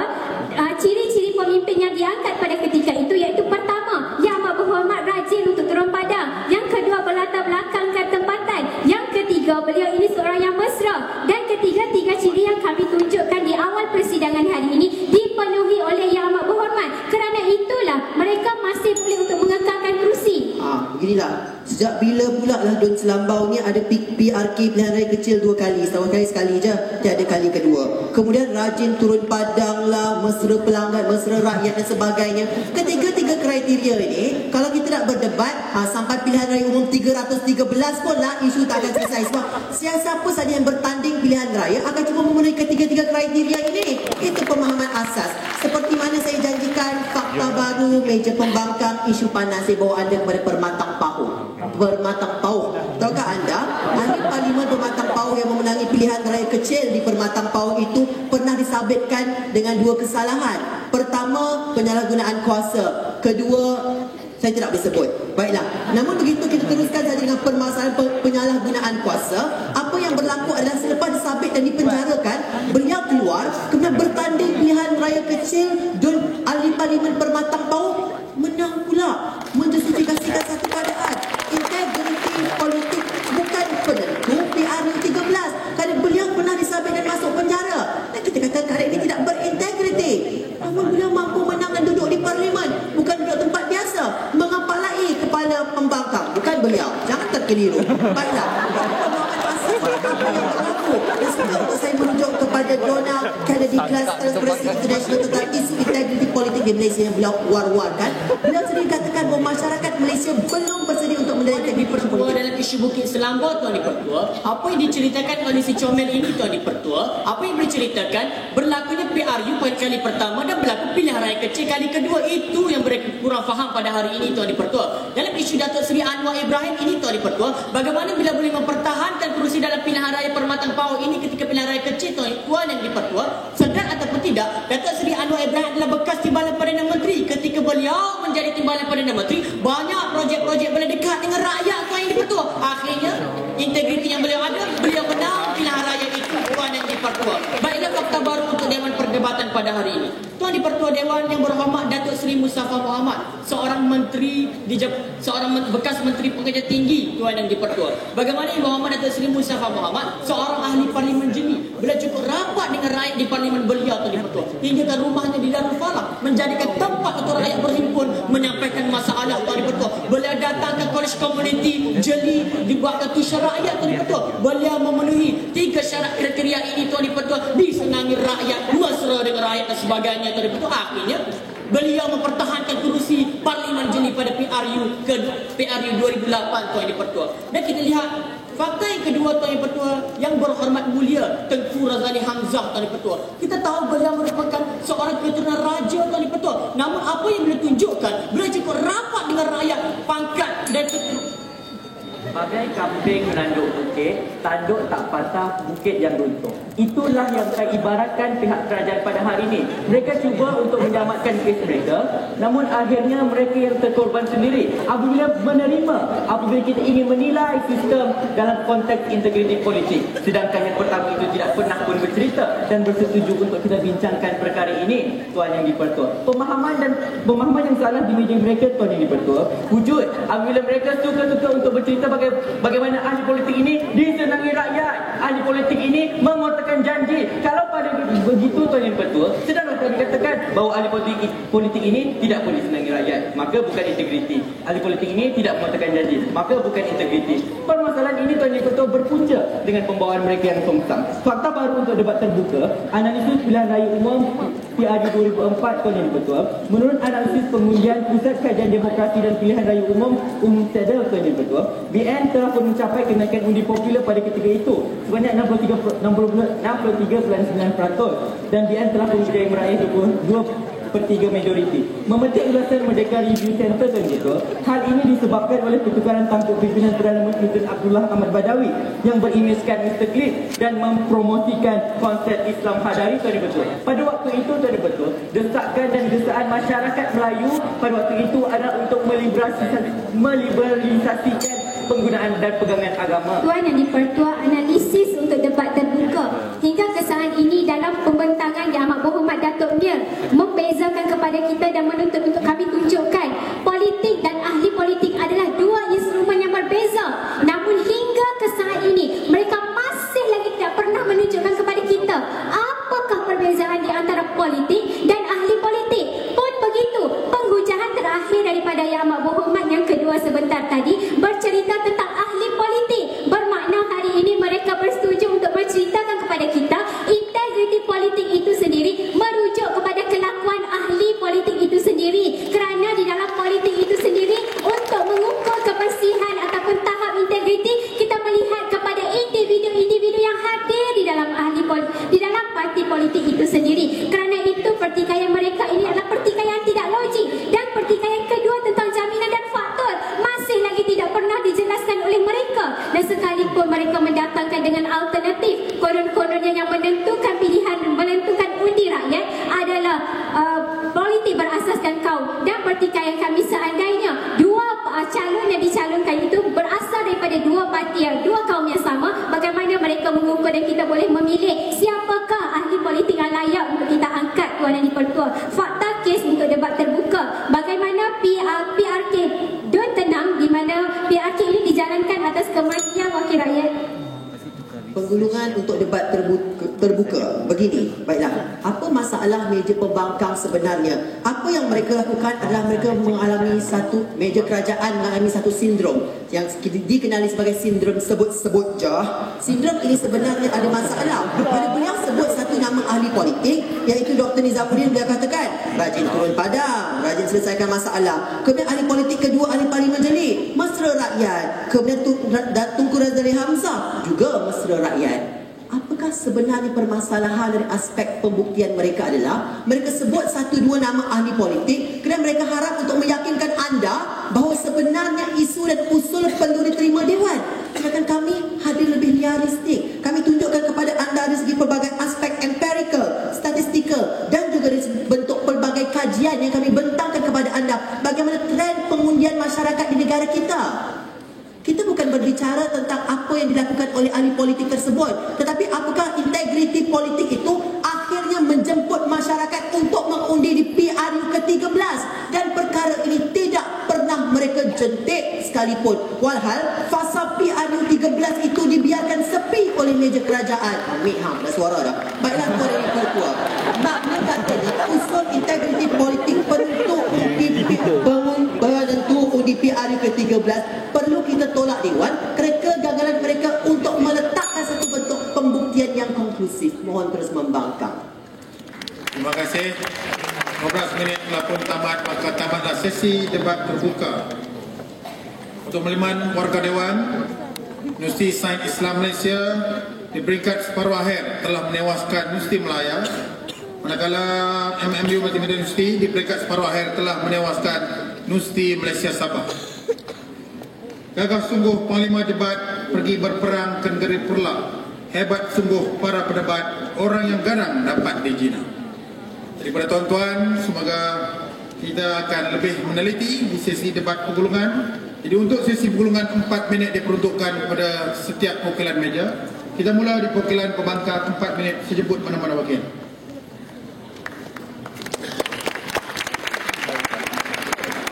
ciri-ciri pemimpin yang diangkat pada ketika itu iaitu pertama, Yang Amat Berhormat rajin untuk turun padang. Yang kedua, berlatar belakangkan tempatan. Yang ketiga, beliau ini seorang yang mesra. Dan ketiga ciri yang kami tunjukkan di awal persidangan hari ini dipenuhi oleh Yang Amat Berhormat. Kerana itulah mereka masih boleh untuk mengekalkan kerusi. Beginilah. Sejak bila pula lah Don Selambau ni ada PRK pilihan raya kecil 2 kali. Setahun sekali je, tiada kali kedua. Kemudian rajin turun padang lah, mesra pelanggan, mesra rakyat dan sebagainya. Ketiga-tiga kriteria ini, kalau kita nak berdebat sampai pilihan raya umum 313 pun lah isu tak akan selesai. Sebab siapa saja yang bertanding pilihan raya akan cuba memenuhi ketiga-tiga kriteria ini. Itu pemahaman asas. Seperti mana saya janjikan, fakta baru, meja pembangkang, isu panas saya bawa anda kepada Permatang Pauh. Permatang Pauh. Tahukah anda, ahli parlimen Permatang Pauh yang memenangi pilihan raya kecil di Permatang Pauh itu pernah disabitkan dengan 2 kesalahan. Pertama, penyalahgunaan kuasa. Kedua, saya tidak boleh sebut. Baiklah. Namun begitu kita teruskan saja dengan permasalahan penyalahgunaan kuasa. Apa yang berlaku adalah selepas disabit dan dipenjarakan, beliau keluar, kemudian bertanding pilihan raya kecil dan ahli parlimen Permatang Pauh menang pula. Menjustifikasikan satu keadaan. Integriti politik bukan penentu PRU 13. Kerana beliau pernah disabit dan masuk penjara. Dan kita kata keadaan ini tidak berintegriti. Namun beliau mampu menang dan duduk di parlimen. Bukan duduk tempat biasa. Mengapalai kepala pembangkang. Bukan beliau. Jangan terkeliru. Baiklah. Dan sebelum saya menunjuk kepada Donald Kennedy Class Transparency International tentang isu integriti politik di Malaysia yang beliau war-warkan, beliau sendiri katakan bahawa masyarakat Malaysia belum bersedia untuk menerima integriti politik. Dalam isu Bukit Selambau, Tuan Di-Pertua, apa yang diceritakan oleh si Comel ini, Tuan Di-Pertua, apa yang diceritakan berlakunya PRU pada kali pertama dan berlaku pilihan raya kecil kali kedua, itu yang mereka kurang faham pada hari ini, Tuan Di-Pertua. Dalam isu Datuk Seri Anwar Ibrahim ini, Tuan Di-Pertua, bagaimana bila boleh mempertahankan kerusi dalam pilihan raya Permatang Pauh ini ketika pilihan raya kecil, Tuan yang Di-Pertua, sedar ataupun tidak, Datuk Seri Anwar Ibrahim adalah bekas Timbalan Perdana Menteri. Ketika beliau menjadi Timbalan Perdana Menteri, banyak projek-projek boleh dekat dengan rakyat Seri Mustafa Muhammad, seorang bekas menteri pekerja tinggi Tuan Yang di-Pertua. Bagaimana Yang Muhammad Datuk Seri Mustafa Muhammad, seorang ahli parlimen jeli, beliau cukup rapat dengan rakyat di parlimen beliau Tuan di-Pertua, hingga ke rumahnya di Darul Falah menjadikan tempat untuk rakyat berhimpun menyampaikan masalah Tuan di-Pertua. Beliau datang ke college community jeli, dibuatkan tu syarat rakyat Tuan di-Pertua. Beliau memenuhi 3 syarat kriteria ini Tuan di-Pertua, disenangi rakyat, mesra dengan rakyat dan sebagainya Tuan di-Pertua. Akhirnya beliau mempertahankan kerusi parlimen jeli pada PRU 2008 Tuan di-Pertua. Dan kita lihat fakta yang kedua Tuan di-Pertua, yang berhormat mulia Tengku Razali Hamzah Tuan di-Pertua. Kita tahu beliau merupakan seorang keturunan raja Tuan di-Pertua. Namun apa yang beliau tunjukkan, beliau cukup rapat dengan rakyat, pangkat dan Bagai kambing menanduk bukit, tanduk tak patah, bukit yang runtuh. Itulah yang saya ibaratkan pihak kerajaan pada hari ini. Mereka cuba untuk menyelamatkan kes mereka, namun akhirnya mereka yang terkorban sendiri. Apabila kita ingin menilai sistem dalam konteks integriti politik, sedangkan yang pertama itu tidak pernah pun bercerita dan bersetuju untuk kita bincangkan perkara ini, Tuan Yang di-Pertua. Pemahaman yang salah di meja mereka, Tuan Yang di-Pertua, wujud apabila mereka suka-suka untuk bercerita bagaimana ahli politik ini disenangi rakyat, ahli politik ini mengotakkan janji. Kalau pada begitu Tuan Yang di-Pertua, sedangkan kami katakan bahawa ahli politik ini tidak boleh disenangi rakyat, maka bukan integriti. Ahli politik ini tidak mengotakkan janji, maka bukan integriti. Permasalahan ini Tuan Yang di-Pertua berpunca dengan pembawaan mereka yang songsang. Fakta baru untuk debat terbuka, analisis pilihan raya umum PRU 2004 Tuan Yang di-Pertua. Menurut analisis pengundian Pusat Kajian Demokrasi dan Pilihan Raya Umum SEDA Tuan Yang di-Pertua, BN telah pun mencapai kenaikan undi popular pada ketika itu sebanyak 63.9% dan BN telah pun berjaya meraih 2/3 majoriti. Memetik ulasan Merdeka Review Center Tuan Yang, hal ini disebabkan oleh pertukaran tampuk pimpinan Perdana Menteri Tun Abdullah Ahmad Badawi yang berimejkan Mr. Cliff dan mempromosikan konsep Islam Hadari Tuan Yang. Pada waktu itu Tuan Yang, desakan dan desaan masyarakat Melayu pada waktu itu adalah untuk meliberalisasikan penggunaan dan pegangan agama. Tuan Yang di-Pertua, analisis untuk debat terbuka hingga kesahan ini dalam pembentangan Yang Amat Berhormat Datuk Mir membezakan kepada kita dan menuntut untuk kami tunjukkan politik dan ahli politik adalah dua instrumen yang berbeza. Namun hingga kesahan ini mereka masih lagi tidak pernah menunjukkan kepada kita apakah perbezaan di antara politik dan ahli politik. Pun begitu, penghujahan terakhir daripada Yang Amat Berhormat yang kedua sebentar tadi bercerita tentang ahli politik. Bermakna hari ini mereka bersetuju untuk menceritakan kepada kita integriti politik itu sendiri merujuk kepada kelakuan ahli politik itu sendiri. Kerana di dalam politik itu sendiri, untuk mengukur kebersihan ataupun tahap integriti, kita melihat kepada individu-individu yang hadir di dalam di dalam parti politik itu sendiri. Kerana itu pertikaian mereka ini adalah pertikaian tidak logik, dan pertikaian kedua tentang jaminan dan faktor masih lagi tidak pernah dijelaskan oleh mereka. Dan sekalipun mereka mendatangkan dengan alternatif, konon-kononnya yang menentukan pilihan, menentukan undi rakyat adalah politik berasaskan kaum. Dan pertikaian kami seandainya dua calon yang dicalonkan itu berasal daripada dua parti, dua kaum yang sama, bagaimana mereka mengukur dan kita boleh memilih siapakah ahli politik yang layak untuk kita angkat, Tuan Yang di-Pertua. Fakta kes untuk debat terbuka, bagaimana PRK Dun Tenang, di mana PRK ini dijalankan atas kematian wakil rakyat. Penggulungan untuk debat terbuka begini. Baiklah, apa masalah meja pembangkang sebenarnya? Apa yang mereka lakukan adalah mereka mengalami satu, meja kerajaan mengalami satu sindrom yang dikenali sebagai sindrom sebut-sebut jah. Sindrom ini sebenarnya ada masalah. Pada beliau sebut satu nama ahli politik, iaitu Dr. Nizamuddin. Dia katakan rajin turun padang, rajin selesaikan masalah. Kemudian ahli politik kedua, ahli parlimen jeli, mesra rakyat. Kemudian Tunku Razali Hamzah juga mesra rakyat. Apakah sebenarnya permasalahan dari aspek pembuktian mereka adalah mereka sebut satu dua nama ahli politik kerana mereka harap untuk meyakinkan anda bahawa sebenarnya isu dan usul perlu diterima Dewan. Sedangkan kami hadir lebih realistik. Kami tunjukkan kepada anda dari segi pelbagai aspek empirical, statistikal dan juga dari bentuk pelbagai kajian yang kami bentangkan kepada anda bagaimana trend pengundian masyarakat di negara kita. Kita bukan berbicara tentang apa yang dilakukan oleh ahli politik tersebut, tetapi apakah integriti politik itu akhirnya menjadi menjemput masyarakat untuk mengundi di PRU ke-13 dan perkara ini tidak pernah mereka jentik sekalipun. Walhal fasa PRU 13 itu dibiarkan sepi oleh meja kerajaan. Dah suara dah. Baiklah Tuan Yang Dipertua, makna katanya usul integriti politik penentu undi PRU ke-13 perlu kita tolak Dewan kerana kegagalan mereka untuk meletakkan satu bentuk pembuktian yang konklusif. Mohon terus membangkang. Terima kasih. 15 minit telah pun tamat, maka tamatlah sesi debat terbuka. Untuk makluman warga Dewan, Universiti Sains Islam Malaysia di peringkat separuh akhir telah menewaskan Universiti Melaya, manakala MMU Multimedia Universiti di peringkat separuh akhir telah menewaskan Universiti Malaysia Sabah. Gagah sungguh Panglima Debat pergi berperang ke negeri Purla. Hebat sungguh para pedebat, orang yang garang dapat dijina. Daripada tuan-tuan, semoga kita akan lebih meneliti di sesi debat pergulungan. Jadi untuk sesi pergulungan 4 minit diperuntukkan kepada setiap perwakilan meja. Kita mula di perwakilan pembangkang 4 minit sejemput mana-mana wakil.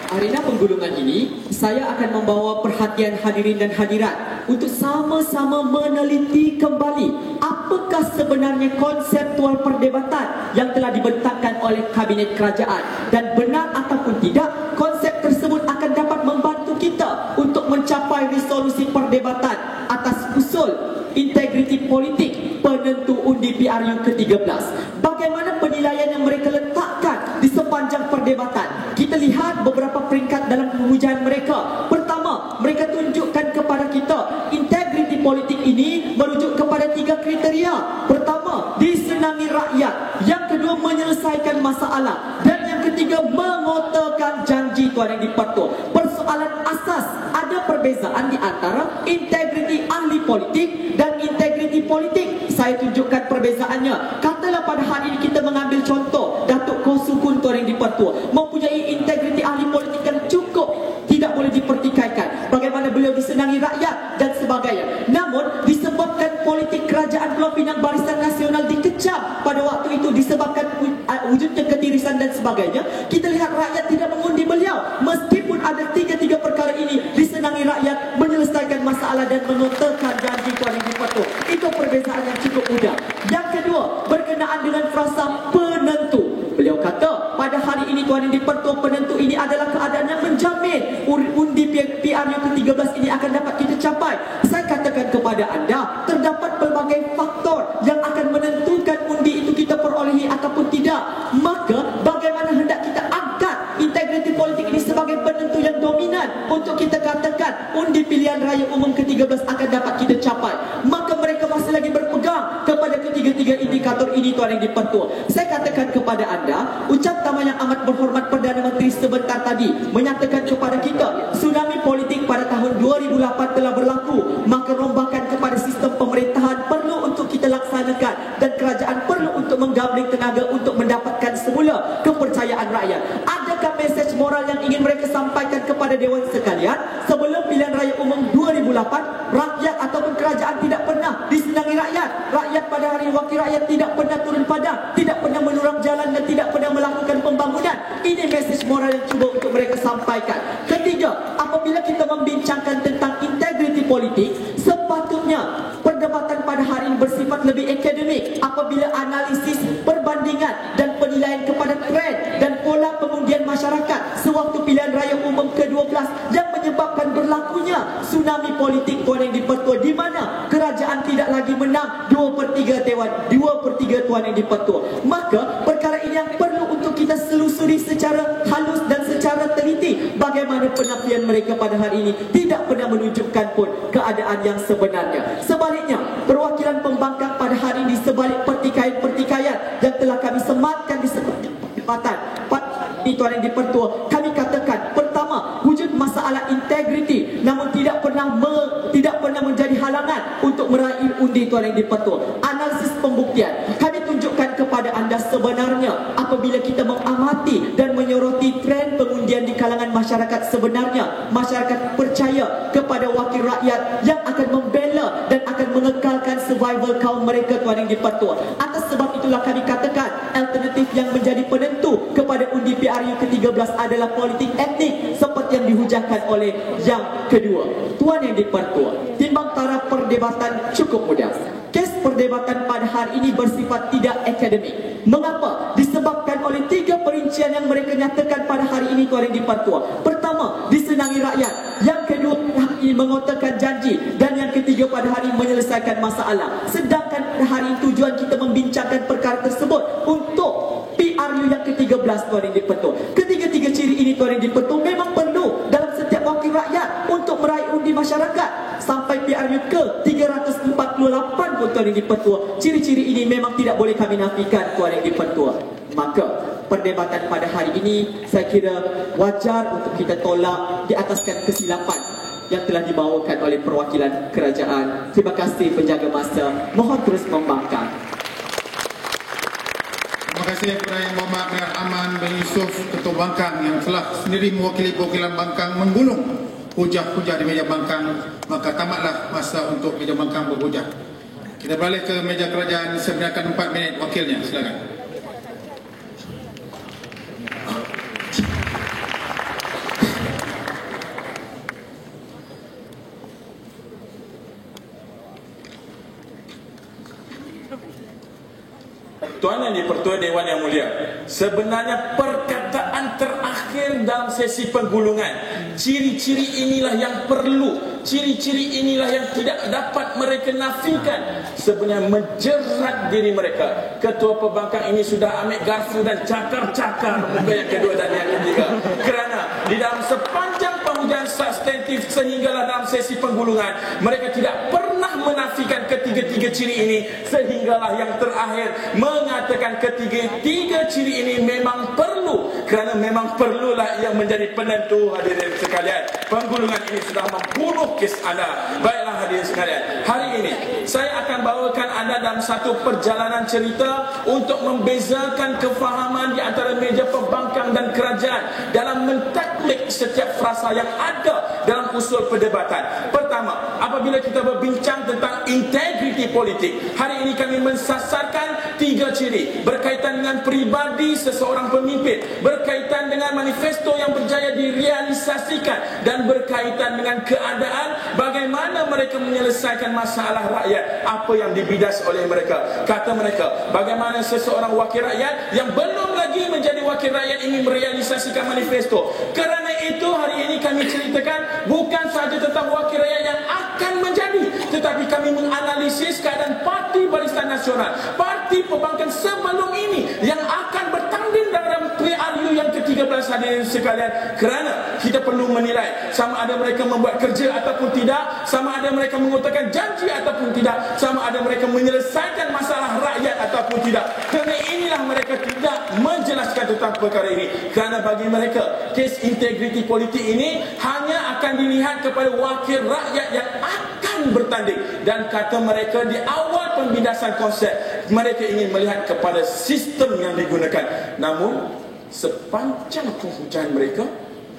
Arena penggulungan ini, saya akan membawa perhatian hadirin dan hadirat untuk sama-sama meneliti kembali apakah sebenarnya konseptual perdebatan yang telah dibentangkan oleh Kabinet Kerajaan, dan benar ataupun tidak, konsep tersebut akan dapat membantu kita untuk mencapai resolusi perdebatan atas usul integriti politik penentu undi PRU ke-13. Bagaimana penilaian yang mereka letakkan di sepanjang perdebatan? Kita lihat beberapa peringkat dalam penghujaan mereka. Pertama, mereka tunjukkan kepada kita integriti politik ini merujuk kepada 3 kriteria. Pertama, disenangi rakyat. Yang kedua, menyelesaikan masalah. Dan yang ketiga, mengotorkan janji Tuan Yang Dipertua. Persoalan asas, ada perbezaan di antara integriti ahli politik dan integriti politik. Saya tunjukkan perbezaannya. Katalah pada hari ini kita mengambil contoh Datuk Khaw Soo Khoon Tuan Yang Dipertua mempunyai integriti ahli politik yang cukup, tidak boleh dipertikaikan. Bagaimana beliau disenangi rakyat dan sebagainya. Namun disebabkan politik kerajaan Pulau Pinang Barisan Nasional dikecam pada waktu itu, disebabkan wujudnya ketirisan dan sebagainya, kita lihat rakyat tidak mengundi beliau. Meskipun ada tiga perkara ini, disenangi rakyat, menyelesaikan masalah dan mengotorkan janji Tuan Yang Dipertua. Itu perbezaan yang cukup mudah. Yang kedua, berkenaan dengan frasa penentu. Beliau kata pada hari ini Tuan Yang Dipertua, penentu ini adalah keadaan yang menjamin undi PRU ke-13 ini akan dapat kita capai. Saya katakan kepada anda, terdapat pelbagai faktor yang akan menentukan undi itu kita perolehi ataupun tidak. Maka bagaimana hendak kita angkat integriti politik ini sebagai penentu yang dominan untuk kita katakan undi pilihan raya umum ke-13 akan dapat kita capai? Maka mereka masih lagi berpegang kepada ketiga-tiga indikator ini Tuan Yang Dipertua. Saya katakan kepada anda, ucap tama yang amat berhormat Perdana Menteri sebentar tadi menyatakan kepada kita tsunami politik pada tahun 2008 telah berlaku. Maka rombakan kepada sistem pemerintahan perlu untuk kita laksanakan, dan kerajaan perlu untuk menggabling tenaga untuk mendapatkan semula kepercayaan rakyat. Adakah mesej moral yang ingin mereka sampaikan kepada Dewan sekalian? Sebelum pilihan raya umum 2008, rakyat ataupun kerajaan tidak pernah disenangi rakyat. Rakyat pada hari wakil rakyat tidak pernah turun padang, tidak pernah menurang jalan dan tidak pernah melakukan pembangunan. Ini mesej moral yang cuba untuk mereka sampaikan. Ketiga, apabila kita membincangkan tentang integriti politik, sepatutnya perdebatan pada hari ini bersifat lebih akademik. Apabila analisis, perbandingan dan penilaian kepada trend dan pola pengundian masyarakat sewaktu pilihan raya umum ke-12 yang menyebabkan berlakunya tsunami politik Tuan Yang Dipertua, di mana kerajaan tidak lagi menang 2/3 Tuan Yang Dipertua. Maka perkara ini yang perlu untuk kita selusuri secara halus dan secara teliti. Bagaimana penafian mereka pada hari ini tidak pernah menunjukkan pun keadaan yang sebenarnya. Sebaliknya, perwakilan pembangkang pada hari ini sebalik pertikaian-pertikaian yang telah kami sematkan di kesempatan di Tuan Yang Dipertua, kami katakan pertama, wujud masalah integriti namun tidak pernah menjadi halangan untuk meraih undi Tuan Yang Dipertua. Analisis pembuktian, kami tunjukkan kepada anda sebenarnya apabila kita mengamati dan menyoroti tren pengundian di kalangan masyarakat, sebenarnya masyarakat percaya kepada wakil rakyat yang akan membela dan akan mengekalkan survival kaum mereka Tuan Yang Dipertua. Atas sebab itulah kami katakan yang menjadi penentu kepada undi PRU ke-13 adalah politik etnik seperti yang dihujahkan oleh yang kedua. Tuan Yang di-Pertua, timbang taraf perdebatan cukup mudah. Kes perdebatan pada hari ini bersifat tidak akademik. Mengapa? Disebabkan oleh 3 perincian yang mereka nyatakan pada hari ini, Tuan Yang di-Pertua. Pertama, disenangi rakyat. Yang kedua, mengotakkan janji. Dan yang ketiga, pada hari ini menyelesaikan masalah. Sedangkan pada hari ini tujuan kita membincangkan perkara tersebut untuk PRU yang ke-13, Tuan Yang di-Pertua. Ketiga-tiga ciri ini, Tuan Yang di-Pertua, memang perlu dalam setiap wakil rakyat untuk meraih undi masyarakat. Sampai PRU ke-348 pun, Tuan Yang di-Pertua, ciri-ciri ini memang tidak boleh kami nafikan, Tuan Yang di-Pertua. Maka perdebatan pada hari ini saya kira wajar untuk kita tolak di ataskan kesilapan yang telah dibawakan oleh perwakilan kerajaan. Terima kasih penjaga masa. Mohon terus membangkang. Terima kasih kepada Yang Berhormat Mayor Aman bin Yusof, Ketua Bangkang, yang telah sendiri mewakili perwakilan Bangkang menggulung hujah-hujah di meja Bangkang. Maka tamatlah masa untuk meja Bangkang berhujah. Kita balik ke meja kerajaan. Saya berikan 4 minit wakilnya. Silakan. Tuan Yang di-Pertua Dewan Yang Mulia, sebenarnya perkataan terakhir dalam sesi penggulungan, ciri-ciri inilah yang perlu, ciri-ciri inilah yang tidak dapat mereka nafikan, sebenarnya menjerat diri mereka. Ketua Pembangkang ini sudah ambil garfu dan cakar-cakar muka yang kedua dan yang ketiga, kerana di dalam sepanjang penghujaan substantif sehinggalah dalam sesi penggulungan, mereka tidak pernah menafikan ketiga-tiga ciri ini, sehinggalah yang terakhir mengatakan ketiga-tiga ciri ini memang perlu, kerana memang perlulah yang menjadi penentu. Hadirin sekalian, penggulungan ini sudah membunuh kes anda. Baiklah hadirin sekalian, hari ini saya akan bawakan anda dalam satu perjalanan cerita untuk membezakan kefahaman di antara meja pembangkang dan kerajaan dalam mentaklik setiap frasa yang ada dalam usul perdebatan. Pertama, apabila kita berbincang tentang integriti politik, hari ini kami mensasarkan 3 ciri berkaitan dengan peribadi seseorang pemimpin, berkaitan dengan manifesto yang berjaya direalisasikan, dan berkaitan dengan keadaan bagaimana mereka menyelesaikan masalah rakyat, apa yang dibidas oleh mereka. Kata mereka, bagaimana seseorang wakil rakyat yang belum lagi menjadi wakil rakyat ingin merealisasikan manifesto. Kerana itu hari ini kami ceritakan bukan sahaja tentang wakil rakyat yang akan menjadi, tetapi kami menganalisis keadaan Parti Barisan Nasional, Parti Pembangkang sebelum ini yang akan bertanding dalam PRU yang ke-13, hadirin sekalian. Kerana kita perlu menilai sama ada mereka membuat kerja ataupun tidak, sama ada mereka mengutarakan janji ataupun tidak, sama ada mereka menyelesaikan masalah rakyat ataupun tidak. Kerana inilah mereka tidak menjelaskan tentang perkara ini. Kerana bagi mereka, kes integriti politik ini hanya akan dilihat kepada wakil rakyat yang akan bertanding. Dan kata mereka di awal pembidasan konsep, mereka ingin melihat kepada sistem yang digunakan. Namun sepanjang penghujaan mereka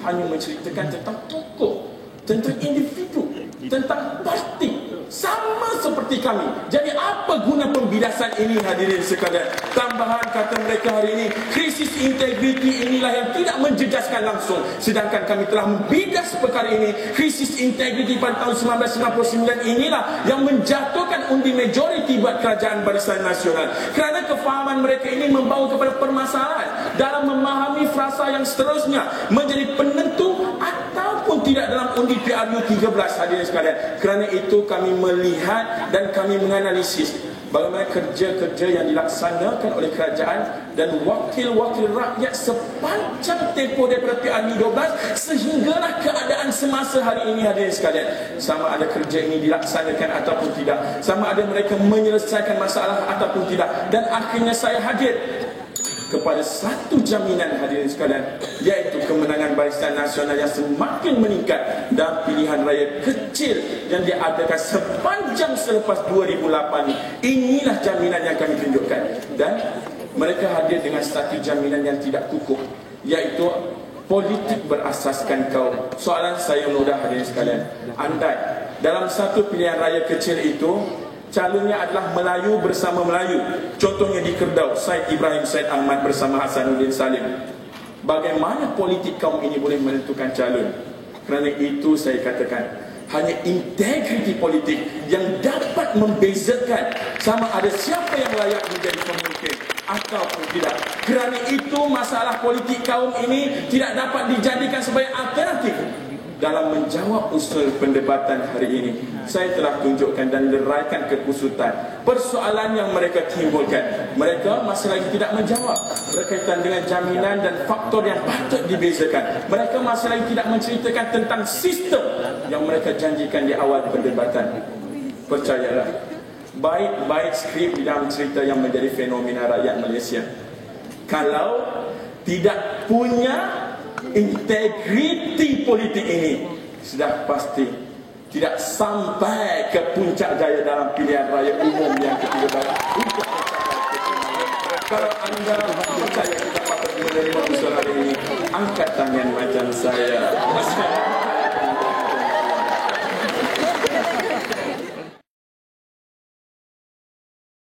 hanya menceritakan tentang tokoh, tentang individu, tentang parti, sama seperti kami. Jadi apa guna pembidasan ini, hadirin sekalian? Tambahan kata mereka hari ini, krisis integriti inilah yang tidak menjejaskan langsung, sedangkan kami telah membidas perkara ini. Krisis integriti pada tahun 1999 inilah yang menjatuhkan undi majoriti buat Kerajaan Barisan Nasional. Kerana kefahaman mereka ini membawa kepada permasalahan dalam memahami frasa yang seterusnya menjadi penentu ataupun tidak dalam undi PRU 13, hadirin sekalian. Kerana itu kami melihat dan kami menganalisis bagaimana kerja-kerja yang dilaksanakan oleh kerajaan dan wakil-wakil rakyat sepanjang tempoh daripada PRU 12 sehinggalah keadaan semasa hari ini, hadirin sekalian. Sama ada kerja ini dilaksanakan ataupun tidak, sama ada mereka menyelesaikan masalah ataupun tidak. Dan akhirnya saya hadir kepada satu jaminan, hadirin sekalian, iaitu kemenangan Barisan Nasional yang semakin meningkat dalam pilihan raya kecil yang diadakan sepanjang selepas 2008. Inilah jaminan yang kami tunjukkan, dan mereka hadir dengan satu jaminan yang tidak kukuh, iaitu politik berasaskan kaum. Soalan saya mudah, hadirin sekalian, andai dalam satu pilihan raya kecil itu calonnya adalah Melayu bersama Melayu. Contohnya di Kerbau, Syed Ibrahim Syed Ahmad bersama Hasanuddin Salim. Bagaimana politik kaum ini boleh menentukan calon? Kerana itu saya katakan, hanya integriti politik yang dapat membezakan sama ada siapa yang layak menjadi pemimpin ataupun tidak. Kerana itu masalah politik kaum ini tidak dapat dijadikan sebagai alternatif dalam menjawab usul pendebatan hari ini. Saya telah tunjukkan dan leraikan kekusutan persoalan yang mereka timbulkan. Mereka masih lagi tidak menjawab berkaitan dengan jaminan dan faktor yang patut dibezakan. Mereka masih lagi tidak menceritakan tentang sistem yang mereka janjikan di awal perdebatan. Percayalah, baik-baik skrip di dalam cerita yang menjadi fenomena rakyat Malaysia, kalau tidak punya integriti politik ini, sudah pasti tidak sampai ke puncak jaya dalam pilihan raya umum yang ketiga untuk mencapai. Kalau anda percaya kita patut menerima usul hari ini, angkat tangan macam saya.